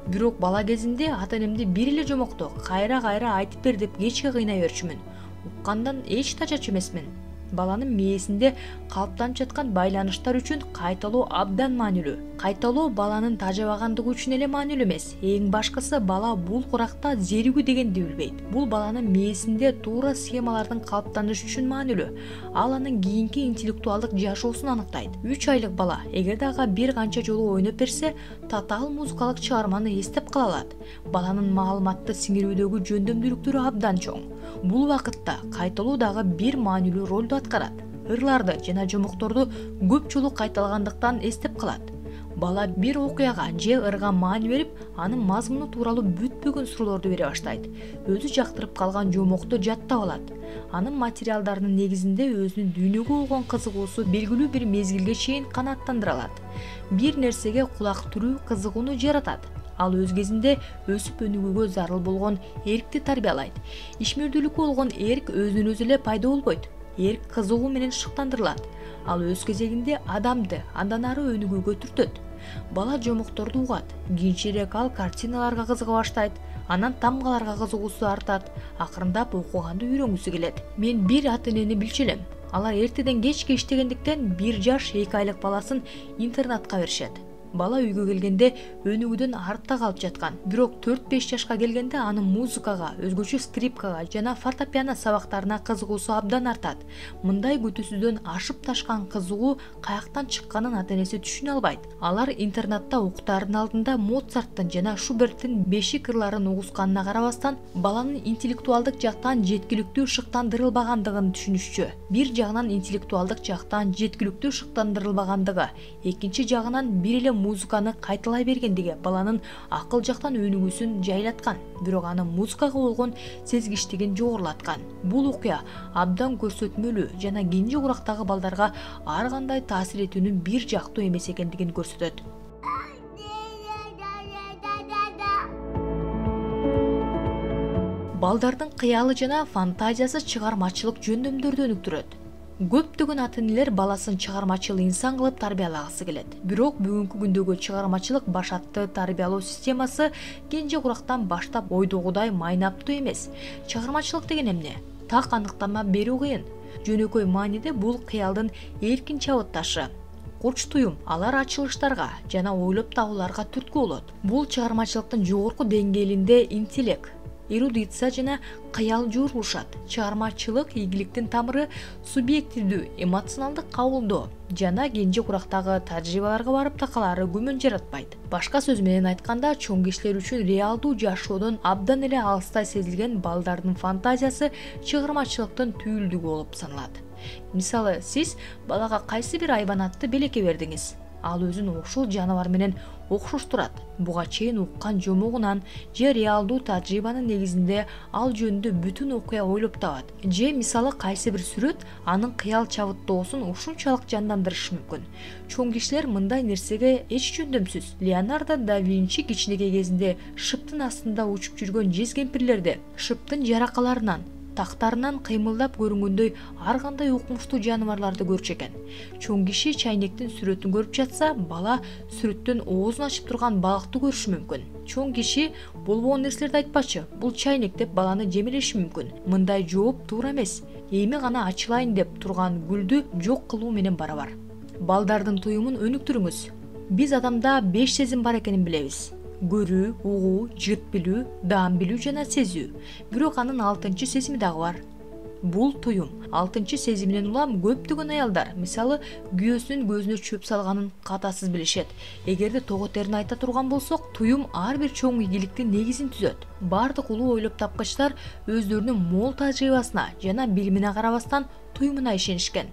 Бирок бала кезинде ата-энемди бир эле жомокто кайра-кайра айтып бер деп кечке кыйнай берчүмүн. Уккандан эч тажачу эмесмин. баланын мээсинде калыптанып жаткан байланыштар үчүн кайталоо абдан маанилүү. Кайталоо баланын тажабагандыгы үчүн эле маанилүү эмес. Эң башкысы, бала бул куракта зеригүү дегенди билбейт. Бул баланын мээсинде туура схемалардын калыптанышы үчүн маанилүү. Ал анын кийинки интеллектуалдык жашоосун аныктайт. 3 айлык бала эгерде ага бир канча жолу ойноп берсе, татаал музыкалык чыгарманы эстеп кала алат. Баланын маалыматты сиңирүүдөгү жөндөмдүүлүктөрү абдан чоң. Бул убакытта кайталоо дагы бир маанилүү ролду аткарат. Ырларды жана жомокторду көп жолу кайталагандыктан эстеп калат. Бала бир окуяга же ырга маани берип, анын мазмуну тууралуу бүтпөгөн суроолорду бере баштайт. Өзү жактырып калган жомокту жаттап алат. Анын материалдарынын негизинде өзүнүн дүйнөгө болгон кызыгуусу белгилүү бир мезгилге чейин канааттандыра алат. Бир нерсеге кулак түрүү кызыгууну жаратат. Ал өз кезинде өсүп өнүгүүгө зарыл болгон эркти тарбиялайт. Ишмердүүлүккө болгон эрк өзүнөн өзү эле пайда болбойт. Эрк кызыгуу менен шыктандырылат. Ал өз кезегинде адамды андан ары өнүгүүгө түртөт. Бала жомокторду угат. Кийинчерээк ал картиналарга кызыга баштайт. Анан тамгаларга кызыгуусу артат. Акырындап окуганды үйрөнгүсү келет. Мен бир ата-энени билчү элем. Алар эртеден кечке иштегендиктен 1 жаш 2 айлык баласын интернатка беришет. Бала үйгө келгенде өнүгүүдөн артта калып жаткан. Бирок 4-5 жашка келгенде анын музыкага, өзгөчө скрипкага жана фортепиано сабактарына кызыгуусу абдан артат. Мындай күтүүсүздөн ашып ташкан кызыгуу каяктан чыкканын ата-энеси түшүнө албайт. Алар интернатта уктаардын алдында Моцарттын жана Шуберттин бешик ырларын угусканына карабастан, баланын интеллектуалдык жактан жеткиликтүү шыктандырылбагандыгын түшүнүшчү. Бир жагынан интеллектуалдык жактан жеткиликтүү шыктандырылбагандыгы, экинчи жагынан бир эле музыканы кайталай бергендиги баланын акыл жактан өнүгүүсүн жайлаткан, бирок анын музыкага болгон сезгичтигин жогорулаткан. Бул окуя абдан көрсөтмөлүү жана кенже курактагы балдарга ар кандай таасир этүүнүн бир жактуу эмес экендигин көрсөтөт. Балдардын кыялы жана фантазиясы чыгармачылык жөндөмдөрдү өнүктүрөт. Көптөгөн ата-энелер баласын чыгармачыл инсан кылып тарбиялагысы келет. Бирок бүгүнкү күндөгү чыгармачылык башатты тарбиялоо системасы кенже курактан баштап ойдогудай майнаптуу эмес. Чыгармачылык деген эмне? Так аныктама берүү кыйын. Жөнөкөй мааниде бул кыялдын эркин чабытташы. Курч туюм алар ачылыштарга жана ойлоп табууларга түрткү болот. Бул чыгармачылыктын жогорку деңгээлинде интеллект, эрудиция жана кыял жуурулушат. Чыгармачылык ийгиликтин тамыры субъективдүү, эмоционалдык кабылдоо жана кенже курактагы тажрыйбаларга барып такалаары күмөн жаратпайт. Башка сөз менен айтканда, чоң кишилер үчүн реалдуу жашоодон абдан эле алыстай сезилген балдардын фантазиясы чыгармачылыктын түйүлдүгү болуп саналат. Мисалы, сиз балага кайсы бир айбанатты белекке бердиңиз. Ал өзүн ошол жаныбар менен окшоштурат. Буга чейин уккан жомогунан же реалдуу тажрыйбанын негизинде ал жөнүндө бүтүн окуя ойлоп табат. Же мисалы кайсы бир сүрөт анын кыял чабыттоосун ушунчалык жандандырышы мүмкүн. Чоң кишилер мындай нерсеге эч жөндөмсүз. Леонардо да Винчи кичинекей кезинде шыптын астында учуп жүргөн жез кемпирлерди шыптын жаракаларынан, тактарынан кыймылдап көрүнгөндөй ар кандай укмуштуу жаныбарларды көрчү экен. Чоң киши чайнектин сүрөтүн көрүп жатса, бала сүрөттөн оозун ачып турган балыкты көрүшү мүмкүн. Чоң киши болбогон нерселерди айтпачы, бул чайнек деп баланы жемелеши мүмкүн. Мындай жооп туура эмес. Эми гана ачылайын деп турган гүлдү жок кылуу менен барабар. Балдардын туюмун өнүктүрүңүз. Биз адамда 5 сезим бар экенин билебиз. Көрүү, угуу, жыт билүү, даам билүү жана сезүү. Бирок анын 6-чы сезими дагы бар. Бул туюм. 6-чы сезиминен улам көптөгөн аялдар, мисалы, күйөөсүнүн көзүнө чөп салганын катасыз билишет. Эгерде того терин айта турган болсок, туюм ар бир чоң ийгиликтин негизин түзөт. Бардык улуу ойлоп тапкычтар өздөрүнүн мол тажрыйбасына жана билимине карабастан туюмуна ишенишкен.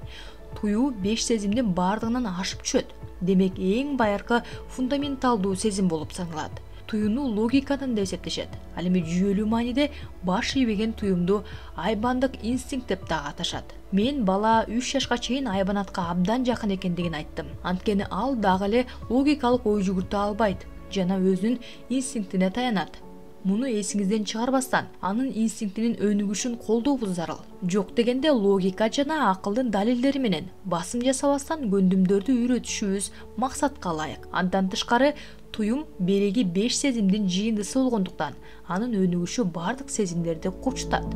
Туюу 5 сезимдин бардыгынан ашып түшөт. Демек, эң байыркы фундаменталдуу сезим болуп саналат. Туюуну логикадан деп эсептешет. Ал эми жүйөлүү мааниде баш ийбеген туюмду айбандык инстинкт деп дагы аташат. Мен бала 3 жашка чейин айбанатка абдан жакын экендигин айттым. Анткени ал дагы эле логикалык ой жүгүртө албайт жана өзүнүн инстинктине таянат. Муну эсиңизден чыгарбастан, анын инстинктинин өнүгүшүн колдообуз зарыл. Жок дегенде логика жана акылдын далилдери менен басым жасабастан көндүмдөрдү үйрөтүшүбүз максатка ылайык. Андан тышкары, туюм береги 5 сезимдин жыйындысы болгондуктан, анын өнүгүшү бардык сезимдерди курчутат.